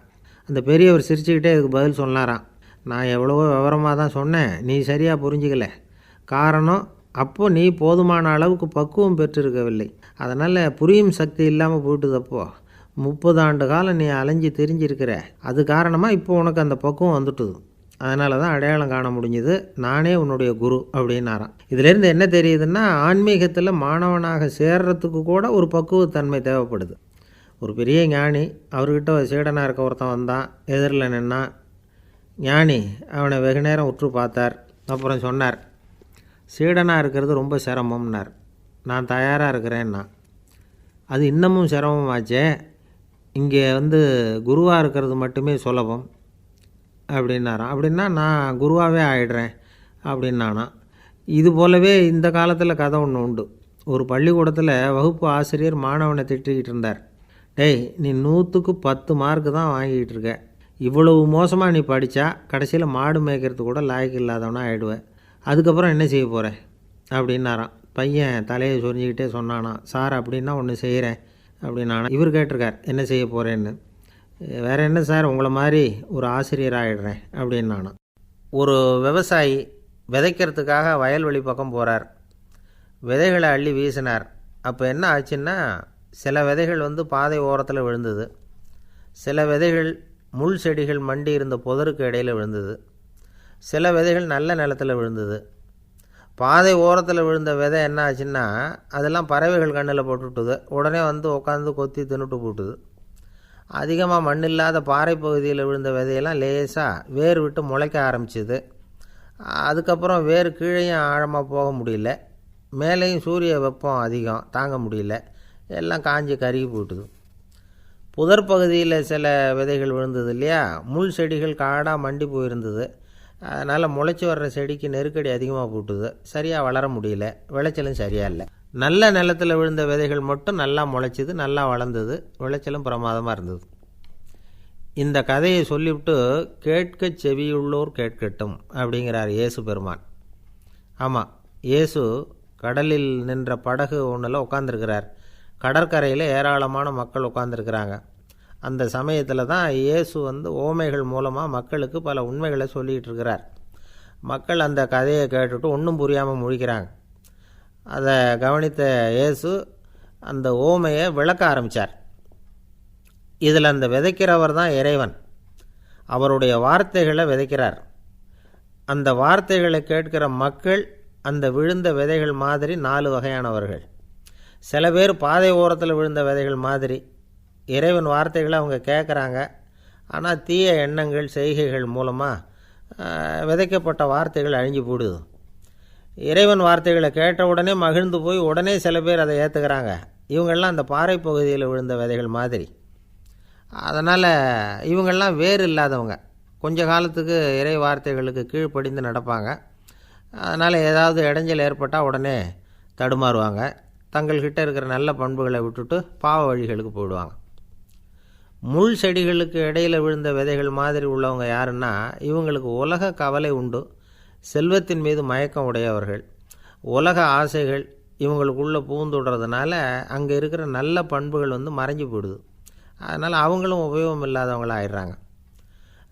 S2: அந்த பெரியவர் சிரிச்சுக்கிட்டே இதுக்கு பதில் சொன்னாராம். நான் எவ்வளவோ விவரமாக தான் சொன்னேன், நீ சரியாக புரிஞ்சிக்கல. காரணம், அப்போது நீ போதுமான அளவுக்கு பக்குவம் பெற்றிருக்கவில்லை. அதனால் புரியும் சக்தி இல்லாமல் போயிட்டுதப்போ 30 ஆண்டு காலம் நீ அலைஞ்சி தெரிஞ்சிருக்கிற. அது காரணமாக இப்போ உனக்கு அந்த பக்குவம் வந்துட்டுது. அதனால தான் அடையாளம் காண முடிஞ்சுது, நானே உன்னுடைய குரு அப்படின்னாராம். இதிலேருந்து என்ன தெரியுதுன்னா, ஆன்மீகத்தில் மாணவனாக சேர்றதுக்கு கூட ஒரு பக்குவத்தன்மை தேவைப்படுது. ஒரு பெரிய ஞானி, அவர்கிட்ட ஒரு சீடனாக இருக்க ஒருத்தன் வந்தான், எதிரில் நின்னான். ஞானி அவனை வெகு நேரம் உற்று பார்த்தார். அப்புறம் சொன்னார், சீடனாக இருக்கிறது ரொம்ப சிரமம்னார். நான் தயாராக இருக்கிறேன்னா. அது இன்னமும் சிரமமாச்சே, இங்கே குருவாக இருக்கிறது மட்டுமே சுலபம் அப்படின்னாராம். அப்படின்னா நான் குருவாகவே ஆகிடுறேன் அப்படின்னானா. இது போலவே இந்த காலத்தில் கதை ஒன்று உண்டு. ஒரு பள்ளிக்கூடத்தில் வகுப்பு ஆசிரியர் மாணவனை திட்டிக்கிட்டு இருந்தார். டேய், நீ 100க்கு 10 மார்க்கு தான் வாங்கிக்கிட்டு இருக்க. இவ்வளவு மோசமாக நீ படித்தா கடைசியில் மாடு மேய்க்கிறது கூட லாய்க்கு இல்லாதவனா ஆகிடுவேன். அதுக்கப்புறம் என்ன செய்ய போகிறேன் அப்படின்னாராம். பையன் தலையை சொரிஞ்சிக்கிட்டே சொன்னானா, சார் அப்படின்னா ஒன்று செய்கிறேன் அப்படின்னானா. இவர் கேட்டிருக்கார், என்ன செய்ய போகிறேன்னு. வேறு என்ன சார், உங்களை மாதிரி ஒரு ஆசிரியர் ஆகிடுறேன் அப்படின்னு நானும். ஒரு விவசாயி விதைக்கிறதுக்காக வயல்வெளி பக்கம் போகிறார். விதைகளை அள்ளி வீசினார். அப்போ என்ன ஆச்சுன்னா, சில விதைகள் பாதை ஓரத்தில் விழுந்தது, சில விதைகள் முள் செடிகள் மண்டி இருந்த புதருக்கு இடையில் விழுந்தது, சில விதைகள் நல்ல நிலத்தில் விழுந்தது. பாதை ஓரத்தில் விழுந்த விதை என்ன ஆச்சுன்னா, அதெல்லாம் பறவைகள் கண்ணில் போட்டுவிட்டுது. உடனே உட்காந்து கொத்தி தின்னுட்டு போட்டுது. அதிகமாக மண் இல்லாத பாறை பகுதியில் விழுந்த விதையெல்லாம் லேசாக வேர் விட்டு முளைக்க ஆரம்பிச்சிது. அதுக்கப்புறம் வேர் கீழேயும் ஆழமாக போக முடியல, மேலேயும் சூரிய வெப்பம் அதிகம் தாங்க முடியல, எல்லாம் காஞ்சி கருகி போட்டுது. புதர் பகுதியில் சில விதைகள் விழுந்தது இல்லையா, முள் செடிகள் காடாக மண்டி போயிருந்தது. அதனால் முளைச்சி வர்ற செடிக்கு நெருக்கடி அதிகமாக போட்டுது, சரியாக வளர முடியல, விளைச்சலும் சரியாக இல்லை. நல்ல நிலத்தில் விழுந்த விதைகள் மட்டும் நல்லா முளைச்சிது, நல்லா வளர்ந்தது, விளைச்சலும் பிரமாதமாக இருந்தது. இந்த கதையை சொல்லிவிட்டு கேட்க செவியுள்ளோர் கேட்கட்டும் அப்படிங்கிறார் இயேசு பெருமான். ஆமாம், இயேசு கடலில் நின்ற படகு ஒன்றில் உட்காந்துருக்கிறார். கடற்கரையில் ஏராளமான மக்கள் உட்காந்துருக்கிறாங்க. அந்த சமயத்தில் தான் இயேசு ஓமைகள் மூலமாக மக்களுக்கு பல உண்மைகளை சொல்லிகிட்டு இருக்கிறார். மக்கள் அந்த கதையை கேட்டுட்டு ஒன்றும் புரியாமல் முழிக்கிறாங்க. அதை கவனித்த இயேசு அந்த ஓமையை விளக்க ஆரம்பித்தார். இதில் அந்த விதைக்கிறவர் தான் இறைவன். அவருடைய வார்த்தைகளை விதைக்கிறார். அந்த வார்த்தைகளை கேட்கிற மக்கள் அந்த விழுந்த விதைகள் மாதிரி 4 வகையானவர்கள். சில பேர் பாதை ஓரத்தில் விழுந்த விதைகள் மாதிரி. இறைவன் வார்த்தைகளை அவங்க கேட்குறாங்க, ஆனால் தீய எண்ணங்கள் செய்கைகள் மூலமாக விதைக்கப்பட்ட வார்த்தைகள் அழிஞ்சு போடுது. இறைவன் வார்த்தைகளை கேட்ட உடனே மகிழ்ந்து போய் உடனே சில பேர் அதை ஏற்றுக்கிறாங்க. இவங்கெல்லாம் அந்த பாறை பகுதியில் விழுந்த விதைகள் மாதிரி. அதனால் இவங்கெல்லாம் வேறு இல்லாதவங்க, கொஞ்ச காலத்துக்கு இறை வார்த்தைகளுக்கு கீழ்ப்படிந்து நடப்பாங்க. அதனால் ஏதாவது இடைஞ்சல் ஏற்பட்டால் உடனே தடுமாறுவாங்க. தங்கள்கிட்ட இருக்கிற நல்ல பண்புகளை விட்டுட்டு பாவ வழிகளுக்கு போயிடுவாங்க. முள் செடிகளுக்கு இடையில் விழுந்த விதைகள் மாதிரி உள்ளவங்க யாருன்னா, இவங்களுக்கு உலக கவலை உண்டு, செல்வத்தின் மீது மயக்கம் உடையவர்கள். உலக ஆசைகள் இவங்களுக்குள்ளே பூந்துடுறதுனால அங்கே இருக்கிற நல்ல பண்புகள் மறைஞ்சு போயிடுது. அதனால் அவங்களும் உபயோகம் இல்லாதவங்களாக ஆயிடுறாங்க.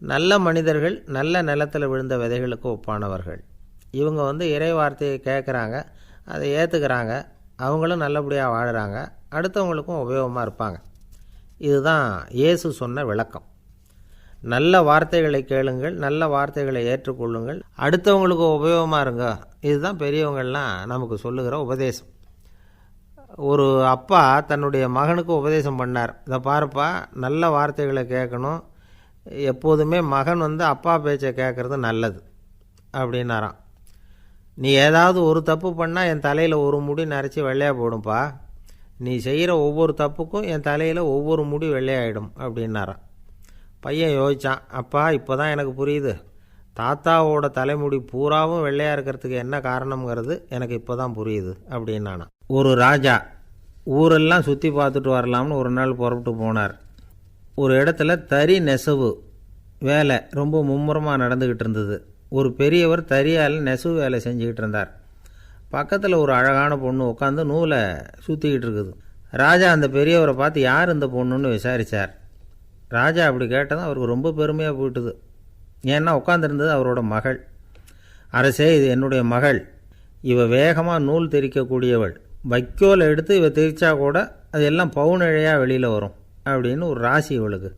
S2: நல்ல மனிதர்கள் நல்ல நிலத்தில் விழுந்த விதைகளுக்கு ஒப்பானவர்கள். இவங்க இறை வார்த்தையை கேட்குறாங்க, அதை ஏற்றுக்கிறாங்க, அவங்களும் நல்லபடியாக வாழுறாங்க, அடுத்தவங்களுக்கும் உபயோகமாக இருப்பாங்க. இதுதான் இயேசு சொன்ன விளக்கம். நல்ல வார்த்தைகளை கேளுங்கள், நல்ல வார்த்தைகளை ஏற்றுக்கொள்ளுங்கள், அடுத்தவங்களுக்கு உபயோகமாக இருங்க. இதுதான் பெரியவங்கள்லாம் நமக்கு சொல்லுகிற உபதேசம். ஒரு அப்பா தன்னுடைய மகனுக்கு உபதேசம் பண்ணார். இதை பாருப்பா, நல்ல வார்த்தைகளை கேட்கணும், எப்போதுமே மகன் அப்பா பேச்சை கேட்குறது நல்லது அப்படின்னாராம். நீ ஏதாவது ஒரு தப்பு பண்ணால் என் தலையில் ஒரு முடி நரைச்சி வெள்ளையாக போடும்பா, நீ செய்கிற ஒவ்வொரு தப்புக்கும் என் தலையில் ஒவ்வொரு முடி வெள்ளையாயிடும் அப்படின்னாராம். பையன் யோசித்தான், அப்பா இப்போ தான் எனக்கு புரியுது, தாத்தாவோட தலைமுடி பூராவும் வெள்ளையாக இருக்கிறதுக்கு என்ன காரணங்கிறது எனக்கு இப்போ தான் புரியுது அப்படின்னானா. ஒரு ராஜா ஊரெல்லாம் சுற்றி பார்த்துட்டு வரலாம்னு ஒரு நாள் புறப்பட்டு போனார். ஒரு இடத்துல தறி நெசவு வேலை ரொம்ப மும்முரமாக நடந்துக்கிட்டு இருந்தது. ஒரு பெரியவர் தறியால் நெசவு வேலை செஞ்சுக்கிட்டு இருந்தார். பக்கத்தில் ஒரு அழகான பொண்ணு உட்காந்து நூலை சுற்றிக்கிட்டு இருக்குது. ராஜா அந்த பெரியவரை பார்த்து யார் இந்த பொண்ணுன்னு விசாரித்தார். ராஜா அப்படி கேட்டதும் அவருக்கு ரொம்ப பெருமையாக போயிட்டுது. ஏன்னா உட்காந்துருந்தது அவரோட மகள். அரசே, இது என்னுடைய மகள், இவ வேகமாக நூல் திரிக்கக்கூடியவள், வைக்கோலை எடுத்து இவ திரிச்சா கூட அது எல்லாம் பவுனிழையாக வெளியில் வரும் அப்படின்னு ஒரு ராசி இவளுக்கு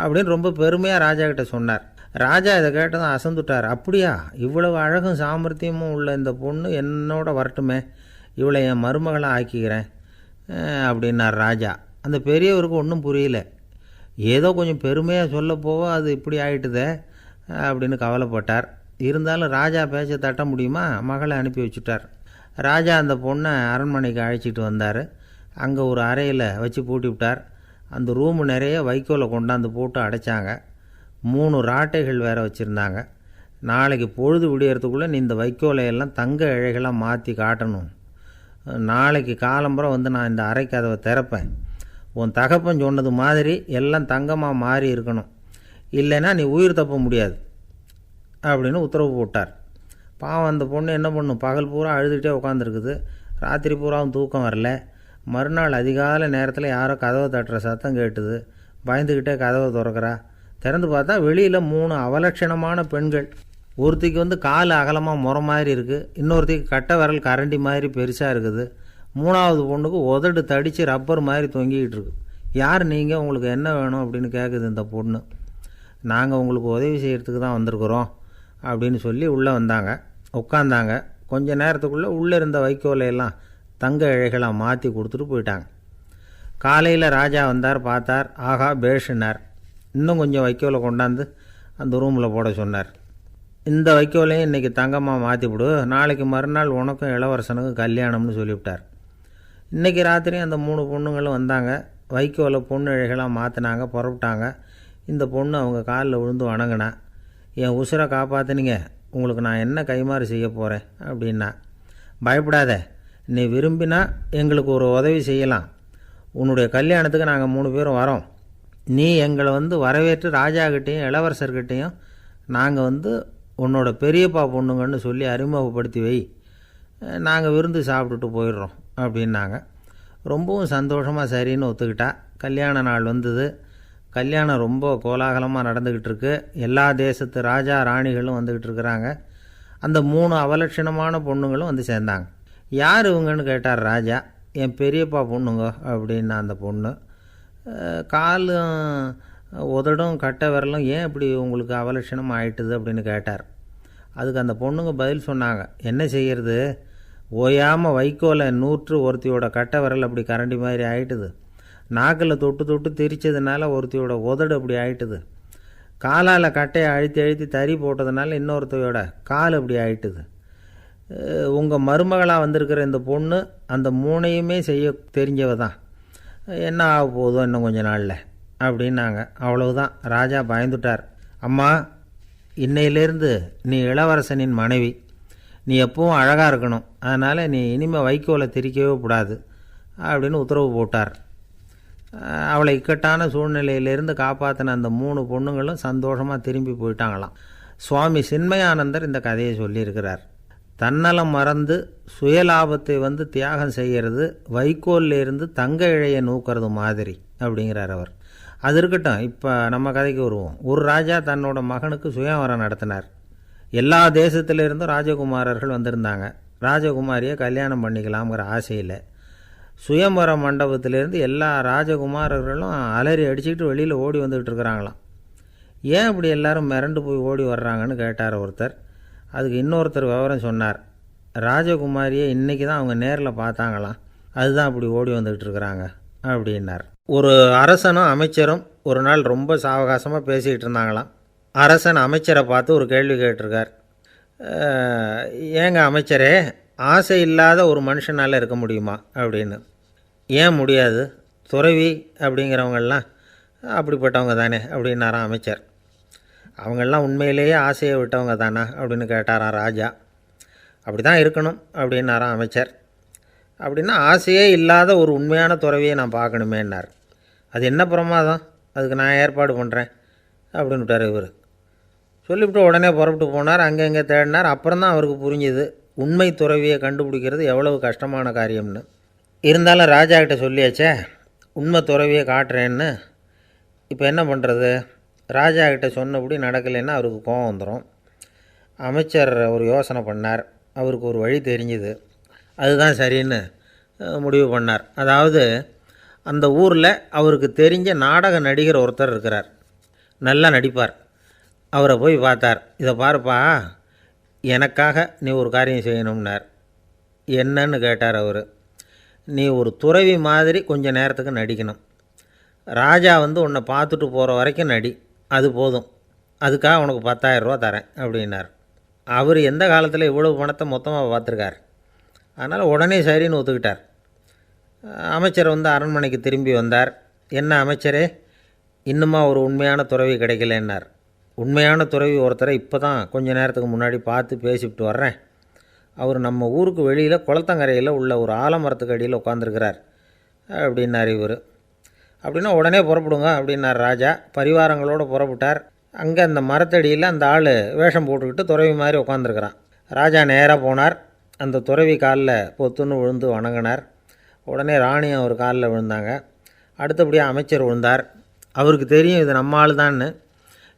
S2: அப்படின்னு ரொம்ப பெருமையாக ராஜா கிட்ட சொன்னார். ராஜா இதை கேட்டதும் அசந்துட்டார். அப்படியா, இவ்வளவு அழகும் சாமர்த்தியமும் உள்ள இந்த பொண்ணு என்னோட வரட்டுமே, இவளை என் மருமகளை ஆக்கிக்கிறேன் அப்படின்னார் ராஜா. அந்த பெரியவருக்கு ஒன்றும் புரியல. ஏதோ கொஞ்சம் பெருமையாக சொல்ல போக அது இப்படி ஆகிட்டுதே அப்படின்னு கவலைப்பட்டார். இருந்தாலும் ராஜா பேச்ச தட்ட முடியுமா, மகளை அனுப்பி வச்சுட்டார். ராஜா அந்த பொண்ணை அரண்மனைக்கு அழைச்சிட்டு வந்தார். அங்கே ஒரு அறையில் வச்சு பூட்டி விட்டார். அந்த ரூமு நிறைய வைக்கோலை கொண்டாந்து போட்டு அடைச்சாங்க. 3 ராட்டைகள் வேறு வச்சுருந்தாங்க. நாளைக்கு பொழுது விடியறதுக்குள்ளே நீ இந்த வைக்கோலையெல்லாம் தங்க இழைகளாக மாற்றி காட்டணும். நாளைக்கு காலம்புறம் நான் இந்த அறை கதவை திறப்பேன். உன் தகப்பன் சொன்னது மாதிரி எல்லாம் தங்கமாக மாறி இருக்கணும், இல்லைன்னா நீ உயிர் தப்ப முடியாது அப்படின்னு உத்தரவு போட்டார். பாவம் அந்த பொண்ணு என்ன பண்ணும், பகல் பூரா அழுதுகிட்டே உட்காந்துருக்குது. ராத்திரி பூராவும் தூக்கம் வரல. மறுநாள் அதிகாலை நேரத்தில் யாரோ கதவை தட்டுற சத்தம் கேட்டுது. பயந்துக்கிட்டே கதவை திறக்கிறா. திறந்து பார்த்தா வெளியில் 3 அவலட்சணமான பெண்கள். ஒருத்திக்கு வந்து கால் அகலமாக முறை மாதிரி இருக்குது, இன்னொருத்திக்கு கட்டை விரல் கரண்டி மாதிரி பெருசாக இருக்குது, 3ஆவது பொண்ணுக்கு உதடு தடித்து ரப்பர் மாதிரி தொங்கிக்கிட்டு இருக்கு. யார் நீங்கள், உங்களுக்கு என்ன வேணும் அப்படின்னு கேட்குது இந்த பொண்ணு. நாங்கள் உங்களுக்கு உதவி செய்கிறதுக்கு தான் வந்திருக்குறோம் அப்படின்னு சொல்லி உள்ளே வந்தாங்க, உட்காந்தாங்க. கொஞ்ச நேரத்துக்குள்ளே உள்ளே இருந்த வைக்கோலையெல்லாம் தங்க இழைகளாக மாற்றி கொடுத்துட்டு போயிட்டாங்க. காலையில் ராஜா வந்தார், பார்த்தார், ஆகா பேஷுனார். இன்னும் கொஞ்சம் வைக்கோலை கொண்டாந்து அந்த ரூமில் போட சொன்னார். இந்த வைக்கோலையும் இன்றைக்கி தங்கமாக மாற்றிவிடு, நாளைக்கு மறுநாள் உனக்கும் இளவரசனுக்கும் கல்யாணம்னு சொல்லிவிட்டார். இன்றைக்கி ராத்திரி அந்த 3 பொண்ணுங்களும் வந்தாங்க, வைக்கோலை பொண்ணு இழைகளாக மாற்றினாங்க, புறப்பட்டாங்க. இந்த பொண்ணு அவங்க காலில் விழுந்து வணங்கினா. என் உசுரை காப்பாற்றினீங்க, உங்களுக்கு நான் என்ன கைமாறு செய்ய போகிறேன் அப்படின்னா. பயப்படாத, நீ விரும்பினா எங்களுக்கு ஒரு உதவி செய்யலாம். உன்னுடைய கல்யாணத்துக்கு நாங்கள் 3 பேரும் வரோம். நீ எங்களை வந்து வரவேற்று ராஜாக்கிட்டேயும் இளவரசர்கிட்டையும் நாங்கள் வந்து உன்னோட பெரியப்பா பொண்ணுங்கன்னு சொல்லி அறிமுகப்படுத்தி வை, நாங்கள் விருந்து சாப்பிட்டுட்டு போயிடுறோம் அப்படின்னாங்க. ரொம்பவும் சந்தோஷமாக சரின்னு ஒத்துக்கிட்டா. கல்யாண நாள் வந்தது. கல்யாணம் ரொம்ப கோலாகலமாக நடந்துக்கிட்டு இருக்கு. எல்லா தேசத்து ராஜா ராணிகளும் வந்துக்கிட்டு இருக்கிறாங்க. அந்த 3 அவலட்சணமான பொண்ணுங்களும் வந்து சேர்ந்தாங்க. யார் இவங்கன்னு கேட்டார் ராஜா. என் பெரியப்பா பொண்ணுங்க அப்படின்னா அந்த பொண்ணு. காலும் உதடும் கட்டை விரலும் ஏன் இப்படி உங்களுக்கு அவலட்சணம் ஆயிட்டுது அப்படின்னு கேட்டார். அதுக்கு அந்த பொண்ணுங்க பதில் சொன்னாங்க. என்ன செய்கிறது, ஓயாமல் வைக்கோலை நூற்று ஒருத்தியோட கட்டை விரல் அப்படி கரண்டி மாதிரி ஆயிட்டுது, நாக்கில் தொட்டு தொட்டு திரிச்சதுனால ஒருத்தியோட உதடு அப்படி ஆயிட்டுது, காலால் கட்டையை அழுத்தி அழுத்தி தறி போட்டதுனால இன்னொருத்தையோட கால் அப்படி ஆயிட்டுது. உங்கள் மருமகளாக வந்திருக்கிற இந்த பொண்ணு அந்த 3ஐயுமே செய்ய தெரிஞ்சவ தான். என்ன ஆக போதும் இன்னும் கொஞ்ச நாளில் அப்படின்னாங்க. அவ்வளவுதான். ராஜா பயந்துட்டார். அம்மா, இன்னையிலேருந்து நீ இளவரசனின் மனைவி, நீ எப்பவும் அழகாக இருக்கணும், அதனால் நீ இனிமேல் வைக்கோலை திரிக்கவே கூடாது அப்படின்னு உத்தரவு போட்டார். அவளை இக்கட்டான சூழ்நிலையிலேருந்து காப்பாற்றின அந்த 3 பொண்ணுங்களும் சந்தோஷமாக திரும்பி போயிட்டாங்களாம். சுவாமி சின்மயானந்தர் இந்த கதையை சொல்லியிருக்கிறார். தன்னலம் மறந்து சுயலாபத்தை வந்து தியாகம் செய்கிறது வைக்கோல்லேருந்து தங்க இழையை நூக்கிறது மாதிரி அப்படிங்கிறார் அவர். அது இருக்கட்டும், இப்போ நம்ம கதைக்கு வருவோம். ஒரு ராஜா தன்னோட மகனுக்கு சுயவரம் நடத்தினார். எல்லா தேசத்திலிருந்தும் ராஜகுமாரர்கள் வந்திருந்தாங்க. ராஜகுமாரியை கல்யாணம் பண்ணிக்கலாம்ங்கிற ஆசையில் சுயம்பர மண்டபத்திலேருந்து எல்லா ராஜகுமாரர்களும் அலறி அடிச்சுக்கிட்டு வெளியில் ஓடி வந்துக்கிட்டு இருக்கிறாங்களாம். ஏன் இப்படி எல்லாரும் மிரண்டு போய் ஓடி வர்றாங்கன்னு கேட்டார் ஒருத்தர். அதுக்கு இன்னொருத்தர் விவரம் சொன்னார். ராஜகுமாரியை இன்றைக்கி தான் அவங்க நேரில் பார்த்தாங்களாம், அதுதான் அப்படி ஓடி வந்துக்கிட்டு இருக்கிறாங்க அப்படின்னார். ஒரு அரசனும் அமைச்சரும் ஒரு நாள் ரொம்ப சாவகாசமாக பேசிக்கிட்டு இருந்தாங்களாம். அரசன் அமைச்சரை பார்த்து ஒரு கேள்வி கேட்டிருக்கார். ஏங்க அமைச்சரே, ஆசை இல்லாத ஒரு மனுஷனால் இருக்க முடியுமா அப்படின்னு. ஏன் முடியாது, துறவி அப்படிங்கிறவங்கெல்லாம் அப்படிப்பட்டவங்க தானே அப்படின்னாராம் அமைச்சர். அவங்கெல்லாம் உண்மையிலேயே ஆசையை விட்டவங்க தானா அப்படின்னு கேட்டாராம் ராஜா. அப்படி தான் இருக்கணும் அப்படின்னாராம் அமைச்சர். அப்படின்னா ஆசையே இல்லாத ஒரு உண்மையான துறவியை நான் பார்க்கணுமேன்னார். அது என்ன பிரமாதம், அதுக்கு நான் ஏற்பாடு பண்ணுறேன் அப்படின்னு விட்டார் இவர். சொல்லிவிட்டு உடனே புறப்பட்டு போனார். அங்கே தேடினார். அப்புறம் தான் அவருக்கு புரிஞ்சுது உண்மை துறவியை கண்டுபிடிக்கிறது எவ்வளவு கஷ்டமான காரியம்னு. இருந்தாலும் ராஜா கிட்ட சொல்லியாச்சே உண்மை துறவியை காட்டுறேன்னு. இப்போ என்ன பண்ணுறது, ராஜா கிட்ட சொன்னபடி நடக்கலைன்னா அவருக்கு கோபம் வந்துடும். அமைச்சர் ஒரு யோசனை பண்ணார். அவருக்கு ஒரு வழி தெரிஞ்சுது. அதுதான் சரின்னு முடிவு பண்ணார். அதாவது அந்த ஊரில் அவருக்கு தெரிஞ்ச நாடக நடிகர் ஒருத்தர் இருக்கிறார், நல்லா நடிப்பார். அவரை போய் பார்த்தார். இதை பாருப்பா, எனக்காக நீ ஒரு காரியம் செய்யணும்னார். என்னன்னு கேட்டார் அவர். நீ ஒரு துறவி மாதிரி கொஞ்சம் நேரத்துக்கு நடிக்கணும். ராஜா வந்து உன்னை பார்த்துட்டு போகிற வரைக்கும் நடி, அது போதும். அதுக்காக உனக்கு 10,000 ரூபா தரேன் அப்படின்னார். அவர் எந்த காலத்தில் இவ்வளவு பணத்தை மொத்தமாக பார்த்துருக்கார். அதனால் உடனே சரின்னு ஒத்துக்கிட்டார். அமைச்சர் வந்து அரண்மனைக்கு திரும்பி வந்தார். என்ன அமைச்சரே, இன்னுமா ஒரு உண்மையான துறவி கிடைக்கலன்னார். உண்மையான துறவி ஒருத்தரை இப்போ தான் கொஞ்சம் நேரத்துக்கு முன்னாடி பார்த்து பேசிவிட்டு வர்றேன். அவர் நம்ம ஊருக்கு வெளியில் குளத்தங்கரையில் உள்ள ஒரு ஆலமரத்துக்கு அடியில் உட்காந்துருக்கிறார் அப்படின்னார் இவர். அப்படின்னா உடனே புறப்படுங்க அப்படின்னார் ராஜா. பரிவாரங்களோடு புறப்பட்டார். அங்கே அந்த மரத்தடியில் அந்த ஆள் வேஷம் போட்டுக்கிட்டு துறவி மாதிரி உட்காந்துருக்கிறான். ராஜா நேராக போனார். அந்த துறவி காலில் பொத்துன்னு விழுந்து வணங்கினார். உடனே ராணியும் அவர் காலில் விழுந்தாங்க. அடுத்தபடியாக அமைச்சர் விழுந்தார். அவருக்கு தெரியும் இது நம்ம ஆள் தான்னு.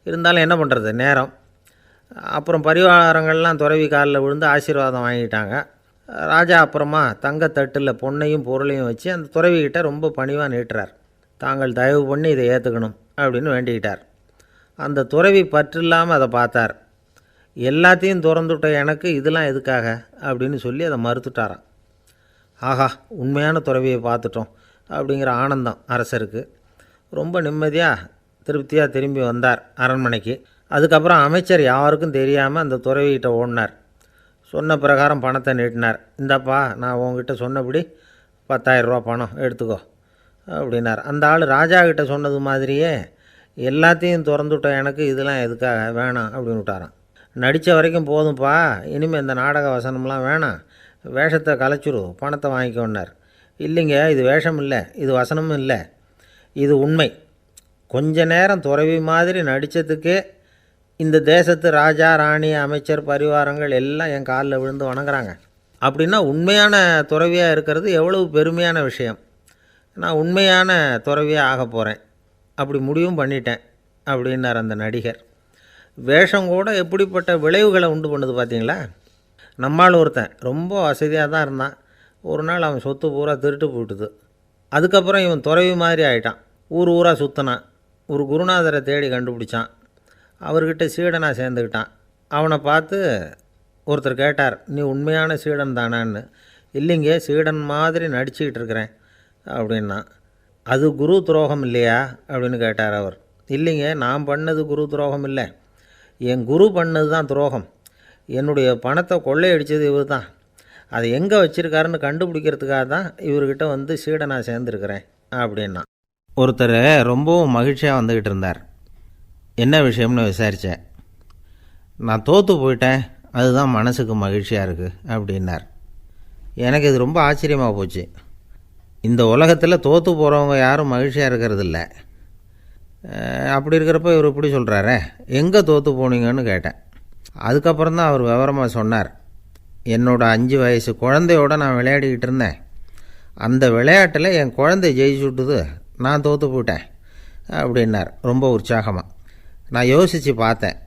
S2: இருந்தாலும் என்ன பண்ணுறது, நேரம். அப்புறம் பரிவாரங்கள்லாம் துறவி காலில் விழுந்து ஆசீர்வாதம் வாங்கிட்டாங்க. ராஜா அப்புறமா தங்கத்தட்டில் பொன்னையும் பொருளையும் வச்சு அந்த துறவிக்கிட்ட ரொம்ப பணிவாக நீட்டுறார். தாங்கள் தயவு பண்ணி இதை ஏற்றுக்கணும் அப்படின்னு வேண்டிக்கிட்டார். அந்த துறவி பற்றில்லாமல் அதை பார்த்தார். எல்லாத்தையும் திறந்துவிட்ட எனக்கு இதெல்லாம் எதுக்காக அப்படின்னு சொல்லி அதை மறுத்துட்டாராம். ஆஹா, உண்மையான துறவியை பார்த்துட்டோம் அப்படிங்கிற ஆனந்தம் அரசருக்கு. ரொம்ப நிம்மதியாக திருப்தியாக திரும்பி வந்தார் அரண்மனைக்கு. அதுக்கப்புறம் அமைச்சர் யாருக்கும் தெரியாமல் அந்த துறவிகிட்ட ஓடினார். சொன்ன பிரகாரம் பணத்தை நீட்டினார். இந்தாப்பா, நான் உங்ககிட்ட சொன்னபடி 10,000 ரூபா பணம் எடுத்துக்கோ அப்படின்னார். அந்த ஆள் ராஜா கிட்ட சொன்னது மாதிரியே எல்லாத்தையும் திறந்துவிட்ட எனக்கு இதெல்லாம் எதுக்காக வேணாம் அப்படின்னு விட்டாராம். நடித்த வரைக்கும் போதும்ப்பா, இனிமேல் இந்த நாடக வசனம்லாம் வேணாம், வேஷத்தை கலைச்சிரு, பணத்தை வாங்கிக்கோன்னார். இல்லைங்க, இது வேஷம் இல்லை, இது வசனமும் இல்லை, இது உண்மை. கொஞ்ச நேரம் துறவி மாதிரி நடித்ததுக்கே இந்த தேசத்து ராஜா, ராணி, அமைச்சர், பரிவாரங்கள் எல்லாம் என் காலில் விழுந்து வணங்குறாங்க. அப்படின்னா உண்மையான துறவியாக இருக்கிறது எவ்வளவு பெருமையான விஷயம். நான் உண்மையான துறவியாக ஆக போகிறேன், அப்படி முடிவும் பண்ணிட்டேன் அப்படின்னார் அந்த நடிகர். வேஷம் கூட எப்படிப்பட்ட விளைவுகளை உண்டு பண்ணுது பார்த்தீங்களா. நம்மால் ஒருத்தன் ரொம்ப வசதியாக தான் இருந்தான். ஒரு நாள் அவன் சொத்து பூரா திருட்டு போட்டுது. அதுக்கப்புறம் இவன் துறவி மாதிரி ஆகிட்டான். ஊர் ஊராக சுற்றினான். ஒரு குருநாதரை தேடி கண்டுபிடிச்சான். அவர்கிட்ட சீடனாக சேர்ந்துக்கிட்டான். அவனை பார்த்து ஒருத்தர் கேட்டார், நீ உண்மையான சீடன் தானான்னு. இல்லைங்க, சீடன் மாதிரி நடிச்சுக்கிட்டு இருக்கிறேன் அப்படின்னா. அது குரு துரோகம் இல்லையா அப்படின்னு கேட்டார் அவர். இல்லைங்க, நான் பண்ணது குரு துரோகம் இல்லை, என் குரு பண்ணது தான் துரோகம். என்னுடைய பணத்தை கொள்ளையடித்தது இவர் தான். அதை எங்கே வச்சுருக்காருன்னு கண்டுபிடிக்கிறதுக்காக தான் இவர்கிட்ட வந்து சீடனாக சேர்ந்துருக்கிறேன் அப்படின்னா. ஒருத்தர் ரொம்பவும் மகிழ்ச்சியாக வந்துக்கிட்டு இருந்தார். என்ன விஷயம்னு விசாரித்தேன். நான் தோற்று போயிட்டேன், அதுதான் மனசுக்கு மகிழ்ச்சியாக இருக்குது அப்படின்னார். எனக்கு இது ரொம்ப ஆச்சரியமாக போச்சு. இந்த உலகத்தில் தோற்று போகிறவங்க யாரும் மகிழ்ச்சியாக இருக்கிறதில்ல. அப்படி இருக்கிறப்ப இவர் இப்படி சொல்கிறாரே, எங்கே தோற்று போனீங்கன்னு கேட்டேன். அதுக்கப்புறம் தான் அவர் விவரமாக சொன்னார். என்னோட 5 வயசு குழந்தையோடு நான் விளையாடிக்கிட்டு இருந்தேன். அந்த விளையாட்டில் என் குழந்தை ஜெயிச்சு விட்டுது, நான் தோற்று போயிட்டேன் அப்படின்னார் ரொம்ப உற்சாகமாக. நான் யோசித்து பார்த்தேன்.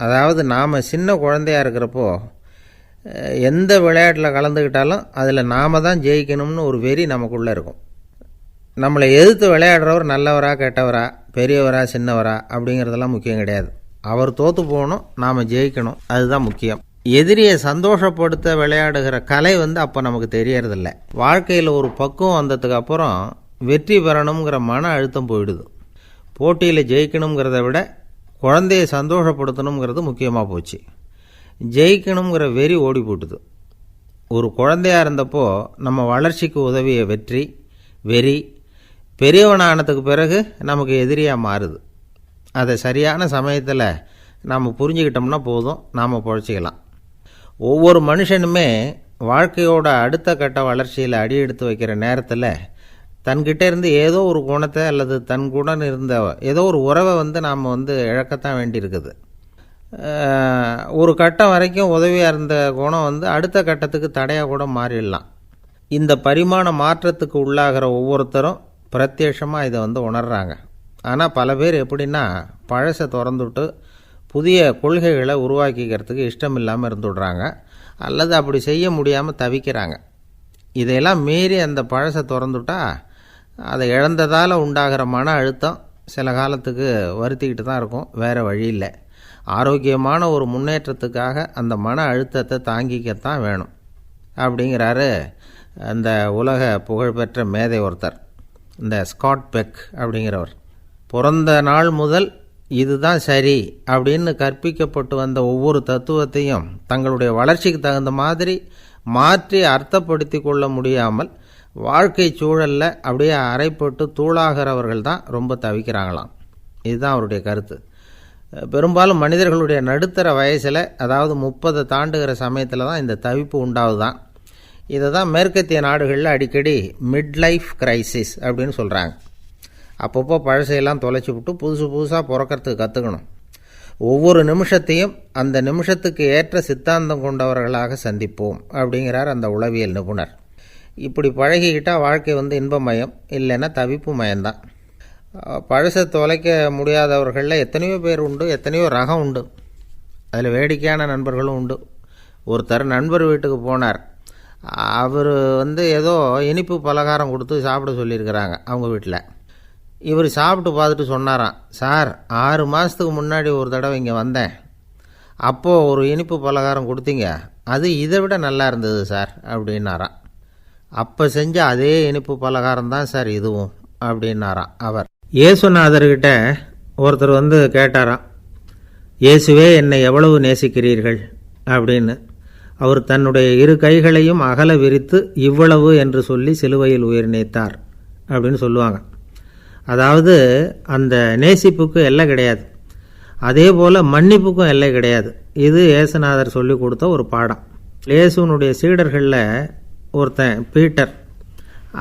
S2: அதாவது நாம் சின்ன குழந்தையாக இருக்கிறப்போ எந்த விளையாட்டில் கலந்துக்கிட்டாலும் அதில் நாம் தான் ஜெயிக்கணும்னு ஒரு வெறி நமக்குள்ளே இருக்கும். நம்மளை எதிர்த்து விளையாடுறவர் நல்லவரா கெட்டவரா, பெரியவரா சின்னவரா அப்படிங்கிறதெல்லாம் முக்கியம் கிடையாது. அவர் தோற்று போகணும், நாம் ஜெயிக்கணும், அதுதான் முக்கியம். எதிரியை சந்தோஷப்படுத்த விளையாடுகிற கலை அப்போ நமக்கு தெரியறதில்ல. வாழ்க்கையில் ஒரு பக்குவம் வந்ததுக்கு அப்புறம் வெற்றி பெறணுங்கிற மன அழுத்தம் போயிடுது. போட்டியில் ஜெயிக்கணுங்கிறத விட குழந்தையை சந்தோஷப்படுத்தணுங்கிறது முக்கியமாக போச்சு. ஜெயிக்கணுங்கிற வெறி ஓடி போட்டுது. ஒரு குழந்தையாக இருந்தப்போ நம்ம வளர்ச்சிக்கு உதவிய வெறி பெரியவனானதுக்கு பிறகு நமக்கு எதிரியாக மாறுது. அதை சரியான சமயத்தில் நாம் புரிஞ்சுக்கிட்டோம்னா போதும், நாம் பொழைச்சிக்கலாம். ஒவ்வொரு மனுஷனுமே வாழ்க்கையோட அடுத்த கட்ட வளர்ச்சியில் அடி எடுத்து வைக்கிற நேரத்தில் தன்கிட்ட இருந்து ஏதோ ஒரு குணத்தை அல்லது தன் குணம் இருந்த ஏதோ ஒரு உறவை நாம் இழக்கத்தான் வேண்டியிருக்குது. ஒரு கட்டம் வரைக்கும் உதவியாக இருந்த குணம் அடுத்த கட்டத்துக்கு தடையாக கூட மாறிடலாம். இந்த பரிமாண மாற்றத்துக்கு உள்ளாகிற ஒவ்வொருத்தரும் பிரத்யட்சமாக இதை உணர்றாங்க. ஆனால் பல பேர் எப்படின்னா பழசை திறந்துவிட்டு புதிய கொள்கைகளை உருவாக்கிக்கிறதுக்கு இஷ்டம் இல்லாமல் இருந்துவிடுறாங்க, அல்லது அப்படி செய்ய முடியாமல் தவிக்கிறாங்க. இதையெல்லாம் மீறி அந்த பழசை திறந்துவிட்டா அதை இழந்ததால் உண்டாகிற மன அழுத்தம் சில காலத்துக்கு வருத்திக்கிட்டு தான் இருக்கும், வேறு வழி இல்லை. ஆரோக்கியமான ஒரு முன்னேற்றத்துக்காக அந்த மன அழுத்தத்தை தாங்கிக்கத்தான் வேணும் அப்படிங்கிறாரு அந்த உலக புகழ்பெற்ற மேதை ஒருத்தர், இந்த ஸ்காட் பெக் அப்படிங்கிறவர். பிறந்த நாள் முதல் இதுதான் சரி அப்படின்னு கற்பிக்கப்பட்டு வந்த ஒவ்வொரு தத்துவத்தையும் தங்களுடைய வளர்ச்சிக்கு தகுந்த மாதிரி மாற்றி அர்த்தப்படுத்தி கொள்ள முடியாமல் வாழ்க்கை சூழலில் அப்படியே அரைப்பட்டு தூளாகிறவர்கள் தான் ரொம்ப தவிக்கிறாங்களாம். இதுதான் அவருடைய கருத்து. பெரும்பாலும் மனிதர்களுடைய நடுத்தர வயசில், அதாவது 30 தாண்டுகிற சமயத்தில் தான் இந்த தவிப்பு உண்டாகுதான். இதை தான் மேற்கத்திய நாடுகளில் அடிக்கடி மிட் லைஃப் கிரைசிஸ் அப்படின்னு சொல்கிறாங்க. அப்பப்போ பழசையெல்லாம் தொலைச்சி விட்டு புதுசாக பிறக்கிறதுக்கு கற்றுக்கணும். ஒவ்வொரு நிமிஷத்தையும் அந்த நிமிஷத்துக்கு ஏற்ற சித்தாந்தம் கொண்டவர்களாக சந்திப்போம் அப்படிங்கிறார் அந்த உளவியல் நிபுணர். இப்படி பழகிக்கிட்டால் வாழ்க்கை இன்பமயம், இல்லைன்னா தவிப்பு மயம்தான். பழசை தொலைக்க முடியாதவர்களில் எத்தனையோ பேர் உண்டு, எத்தனையோ ரகம் உண்டு. அதில் வேடிக்கையான நண்பர்களும் உண்டு. ஒருத்தர் நண்பர் வீட்டுக்கு போனார். அவர் ஏதோ இனிப்பு பலகாரம் கொடுத்து சாப்பிட சொல்லியிருக்கிறாங்க அவங்க வீட்டில். இவர் சாப்பிட்டு பார்த்துட்டு சொன்னாராம், சார் 6 மாதத்துக்கு முன்னாடி ஒரு தடவை இங்கே வந்தேன், அப்போது ஒரு இனிப்பு பலகாரம் கொடுத்தீங்க, அது இதை விட நல்லா இருந்தது சார் அப்படின்னாராம். அப்போ செஞ்ச அதே இனிப்பு பலகாரம் தான் சார் இதுவும் அப்படின்னாராம் அவர். இயேசுநாதர்கிட்ட ஒருத்தர் கேட்டாராம், இயேசுவே என்னை எவ்வளவு நேசிக்கிறீர்கள் அப்படின்னு. அவர் தன்னுடைய 2 கைகளையும் அகல விரித்து இவ்வளவு என்று சொல்லி சிலுவையில் உயிர் நீத்தார் அப்படின்னு சொல்லுவாங்க. அதாவது அந்த நேசிப்புக்கு எல்லை கிடையாது, அதே போல் மன்னிப்புக்கும் எல்லை கிடையாது. இது இயேசுநாதர் சொல்லி கொடுத்த ஒரு பாடம். இயேசுனுடைய சீடர்களில் ஒருத்தன் பீட்டர்,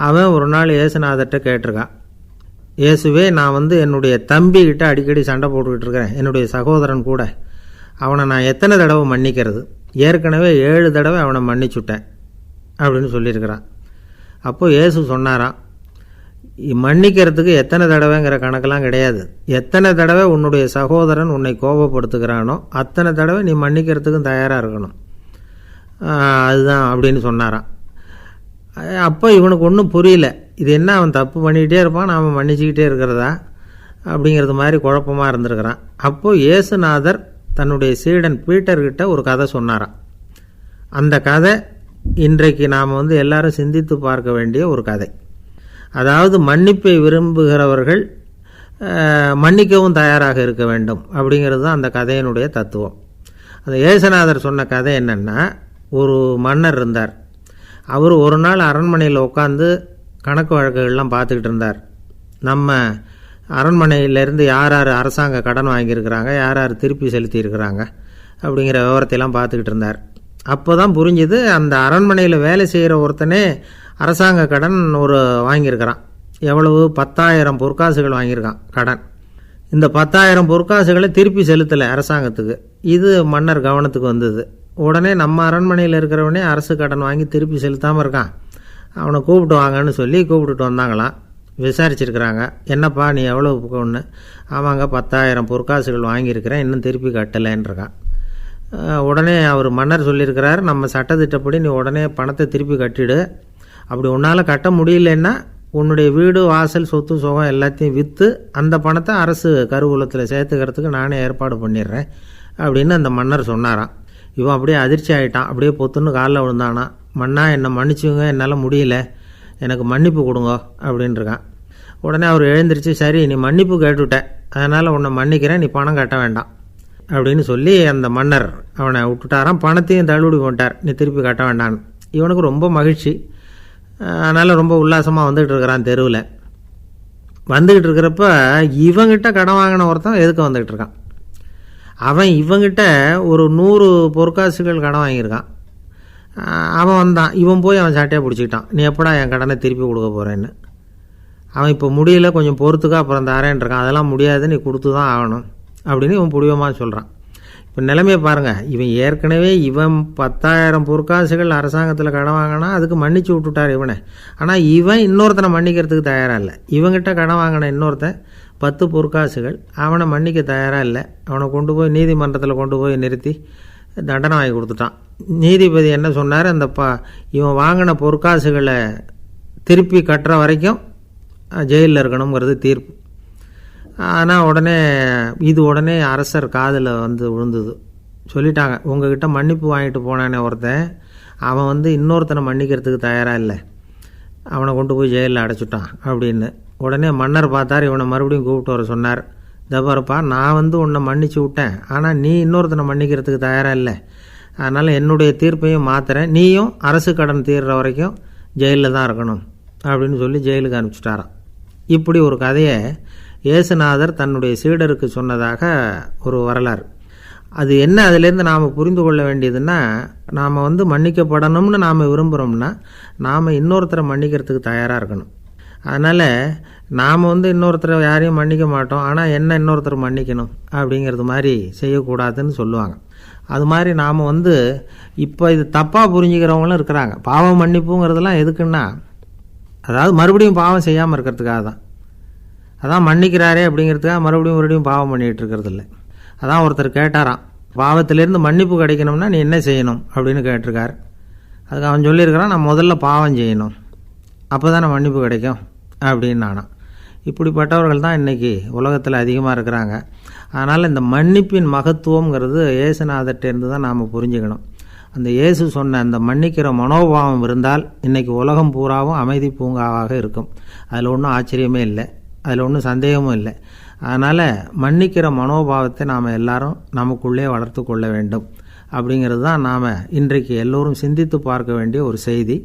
S2: அவன் ஒரு நாள் இயேசுநாதர்கிட்ட கேட்டிருக்கான், இயேசுவே நான் என்னுடைய தம்பிக்கிட்ட அடிக்கடி சண்டை போட்டுக்கிட்டு இருக்கிறேன், என்னுடைய சகோதரன் கூட, அவனை நான் எத்தனை தடவை மன்னிக்கிறது? ஏற்கனவே 7 தடவை அவனை மன்னிச்சுட்டேன் அப்படின்னு சொல்லியிருக்கிறான். அப்போது இயேசு சொன்னாராம், மன்னிக்கிறதுக்கு எத்தனை தடவைங்கிற கணக்கெல்லாம் கிடையாது, எத்தனை தடவை உன்னுடைய சகோதரன் உன்னை கோபப்படுத்துகிறானோ அத்தனை தடவை நீ மன்னிக்கிறதுக்கும் தயாராக இருக்கணும், அதுதான் அப்படின்னு சொன்னாராம். அப்போ இவனுக்கு ஒன்றும் புரியல, இது என்ன அவன் தப்பு பண்ணிக்கிட்டே இருப்பான், நாம் மன்னிச்சுக்கிட்டே இருக்கிறதா அப்படிங்கிறது மாதிரி குழப்பமாக இருந்திருக்கிறான். அப்போது இயேசுநாதர் தன்னுடைய சீடன் பீட்டர்கிட்ட ஒரு கதை சொன்னாராம். அந்த கதை இன்றைக்கு நாம் எல்லாரும் சிந்தித்து பார்க்க வேண்டிய ஒரு கதை. அதாவது மன்னிப்பை விரும்புகிறவர்கள் மன்னிக்கவும் தயாராக இருக்க வேண்டும் அப்படிங்கிறது தான் அந்த கதையினுடைய தத்துவம். அந்த இயேசுநாதர் சொன்ன கதை என்னென்னா, ஒரு மன்னர் இருந்தார். அவர் ஒரு நாள் அரண்மனையில் உட்காந்து கணக்கு வழக்குகள்லாம் பார்த்துக்கிட்டு இருந்தார். நம்ம அரண்மனையிலேருந்து யார் யார் அரசாங்க கடன் வாங்கியிருக்கிறாங்க, யார் யார் திருப்பி செலுத்தியிருக்கிறாங்க அப்படிங்கிற விவரத்தையெல்லாம் பார்த்துக்கிட்டு இருந்தார். அப்போ தான் புரிஞ்சுது, அந்த அரண்மனையில் வேலை செய்கிற ஒருத்தனே அரசாங்க கடன் வாங்கியிருக்கிறான். எவ்வளவு? 10,000 பொற்காசுகள் வாங்கியிருக்கான் கடன். இந்த 10,000 பொற்காசுகளை திருப்பி செலுத்தலை அரசாங்கத்துக்கு. இது மன்னர் கவனத்துக்கு வந்தது. உடனே நம்ம அரண்மனையில் இருக்கிறவனே அரசு கடன் வாங்கி திருப்பி செலுத்தாமல் இருக்கான், அவனை கூப்பிட்டு வாங்கன்னு சொல்லி கூப்பிட்டுட்டு வந்தாங்களாம். விசாரிச்சிருக்கிறாங்க, என்னப்பா நீ எவ்வளோ ஒன்று? ஆமாங்க 10,000 பொற்காசுகள் வாங்கியிருக்கிறேன், இன்னும் திருப்பி கட்டலைன்றிருக்கான். உடனே அவர் மன்னர் சொல்லியிருக்கிறார், நம்ம சட்டத்திட்டப்படி நீ உடனே பணத்தை திருப்பி கட்டிடு, அப்படி உன்னால் கட்ட முடியலன்னா உன்னுடைய வீடு வாசல் சொத்து சுகம் எல்லாத்தையும் விற்று அந்த பணத்தை அரசு கருவூலத்தில் சேர்த்துக்கிறதுக்கு நானே ஏற்பாடு பண்ணிடுறேன் அப்படின்னு அந்த மன்னர் சொன்னாராம். இவன் அப்படியே அதிர்ச்சி ஆகிட்டான், அப்படியே பொத்துன்னு காலில் விழுந்தானா, மன்னா என்னை மன்னிச்சுங்க, என்னால் முடியல, எனக்கு மன்னிப்பு கொடுங்க அப்படின்ட்டுருக்கான். உடனே அவர் எழுந்திரிச்சு, சரி நீ மன்னிப்பு கேட்டுவிட்டேன், அதனால் உன்னை மன்னிக்கிறேன், நீ பணம் கட்ட வேண்டாம் அப்படின்னு சொல்லி அந்த மன்னர் அவனை விட்டுட்டாராம். பணத்தையும் தள்ளுபடி போட்டார், நீ திருப்பி கட்ட வேண்டான்னு. இவனுக்கு ரொம்ப மகிழ்ச்சி, அதனால் ரொம்ப உல்லாசமாக வந்துக்கிட்டு இருக்கிறான். தெருவில் வந்துக்கிட்டு இருக்கிறப்ப இவங்கிட்ட கடன் வாங்கின ஒருத்தன் எதுக்கு வந்துக்கிட்டு இருக்கான். அவன் இவங்கிட்ட ஒரு 100 பொற்காசுகள் கடன் வாங்கியிருக்கான். அவன் வந்தான், இவன் போய் அவன் சாட்டையாக பிடிச்சிக்கிட்டான், நீ எப்படா என் கடனை திருப்பி கொடுக்க போகிறேன்னு. அவன் இப்போ முடியல, கொஞ்சம் பொறுத்துக்கா, அப்புறம் தரேன் இருக்கான். அதெல்லாம் முடியாது, நீ கொடுத்து தான் ஆகணும் அப்படின்னு இவன் புடிவமாக சொல்கிறான். இப்போ நிலைமையை பாருங்கள், இவன் ஏற்கனவே 10,000 பொற்காசுகள் அரசாங்கத்தில் கடன் வாங்கினா அதுக்கு மன்னிச்சு விட்டுட்டார் இவனை. ஆனால் இவன் இன்னொருத்தனை மன்னிக்கிறதுக்கு தயாராக இல்லை. இவங்கிட்ட கடன் வாங்கின இன்னொருத்தன் 10 பொற்காசுகள், அவனை மன்னிக்க தயாராக இல்லை. அவனை கொண்டு போய் நீதிமன்றத்தில் கொண்டு போய் நிறுத்தி தண்டனை வாங்கி கொடுத்துட்டான். நீதிபதி என்ன சொன்னார், அந்த இவன் வாங்கின பொற்காசுகளை திருப்பி கட்டுற வரைக்கும் ஜெயிலில் இருக்கணுங்கிறது தீர்ப்பு. ஆனால் உடனே அரசர் காதில் விழுந்தது. சொல்லிட்டாங்க, உங்ககிட்ட மன்னிப்பு வாங்கிட்டு போனானே ஒருத்தன், அவன் இன்னொருத்தனை மன்னிக்கிறதுக்கு தயாராக இல்லை, அவனை கொண்டு போய் ஜெயிலில் அடைச்சிட்டான் அப்படின்னு. உடனே மன்னர் பார்த்தார், இவனை மறுபடியும் கூப்பிட்டு வர சொன்னார். தபாரப்பா, நான் உன்னை மன்னிச்சு விட்டேன், ஆனால் நீ இன்னொருத்தனை மன்னிக்கிறதுக்கு தயாராக இல்லை, அதனால் என்னுடைய தீர்ப்பையும் மாற்றுறேன், நீயும் அரசு கடன் தீர்ற வரைக்கும் ஜெயிலில் தான் இருக்கணும் அப்படின்னு சொல்லி ஜெயிலுக்கு அனுப்பிச்சிட்டாராம். இப்படி ஒரு கதையை இயேசுநாதர் தன்னுடைய சீடருக்கு சொன்னதாக ஒரு வரலாறு. அது என்ன, அதிலேருந்து நாம் புரிந்து கொள்ள வேண்டியதுன்னா, நாம் மன்னிக்கப்படணும்னு நாம் விரும்புகிறோம்னா நாம் இன்னொருத்தரை மன்னிக்கிறதுக்கு தயாராக இருக்கணும். அதனால் நாம் இன்னொருத்தரை யாரையும் மன்னிக்க மாட்டோம், ஆனால் என்ன இன்னொருத்தர் மன்னிக்கணும் அப்படிங்கிறது மாதிரி செய்யக்கூடாதுன்னு சொல்லுவாங்க. அது மாதிரி நாம் இப்போ இது தப்பாக புரிஞ்சுக்கிறவங்களும் இருக்கிறாங்க. பாவம் மன்னிப்புங்கிறதுலாம் எதுக்குன்னா, அதாவது மறுபடியும் பாவம் செய்யாமல் இருக்கிறதுக்காக தான். அதான் மன்னிக்கிறாரே அப்படிங்கிறதுக்காக மறுபடியும் பாவம் பண்ணிகிட்டு இருக்கிறது இல்லை. அதான் ஒருத்தர் கேட்டாராம், பாவத்திலேருந்து மன்னிப்பு கிடைக்கணும்னா நீ என்ன செய்யணும் அப்படின்னு கேட்டிருக்கார். அதுக்கு அவன் சொல்லியிருக்கிறான், நான் முதல்ல பாவம் செய்யணும், அப்போ தானே மன்னிப்பு கிடைக்கும் அப்படின்னு நானாம். இப்படிப்பட்டவர்கள் தான் இன்றைக்கி உலகத்தில் அதிகமாக இருக்கிறாங்க. அதனால் இந்த மன்னிப்பின் மகத்துவங்கிறது இயேசுநாதர்கிட்டேருந்து தான் நாம் புரிஞ்சுக்கணும். அந்த இயேசு சொன்ன அந்த மன்னிக்கிற மனோபாவம் இருந்தால் இன்றைக்கி உலகம் பூராவும் அமைதி பூங்காவாக இருக்கும். அதில் ஒன்றும் ஆச்சரியமே இல்லை, அதில் ஒன்றும் சந்தேகமும் இல்லை. அதனால் மன்னிக்கிற மனோபாவத்தை நாம் எல்லாரும் நமக்குள்ளே வளர்த்து கொள்ள வேண்டும் அப்படிங்கிறது தான் நாம் இன்றைக்கு எல்லோரும் சிந்தித்து பார்க்க வேண்டிய ஒரு செய்தி.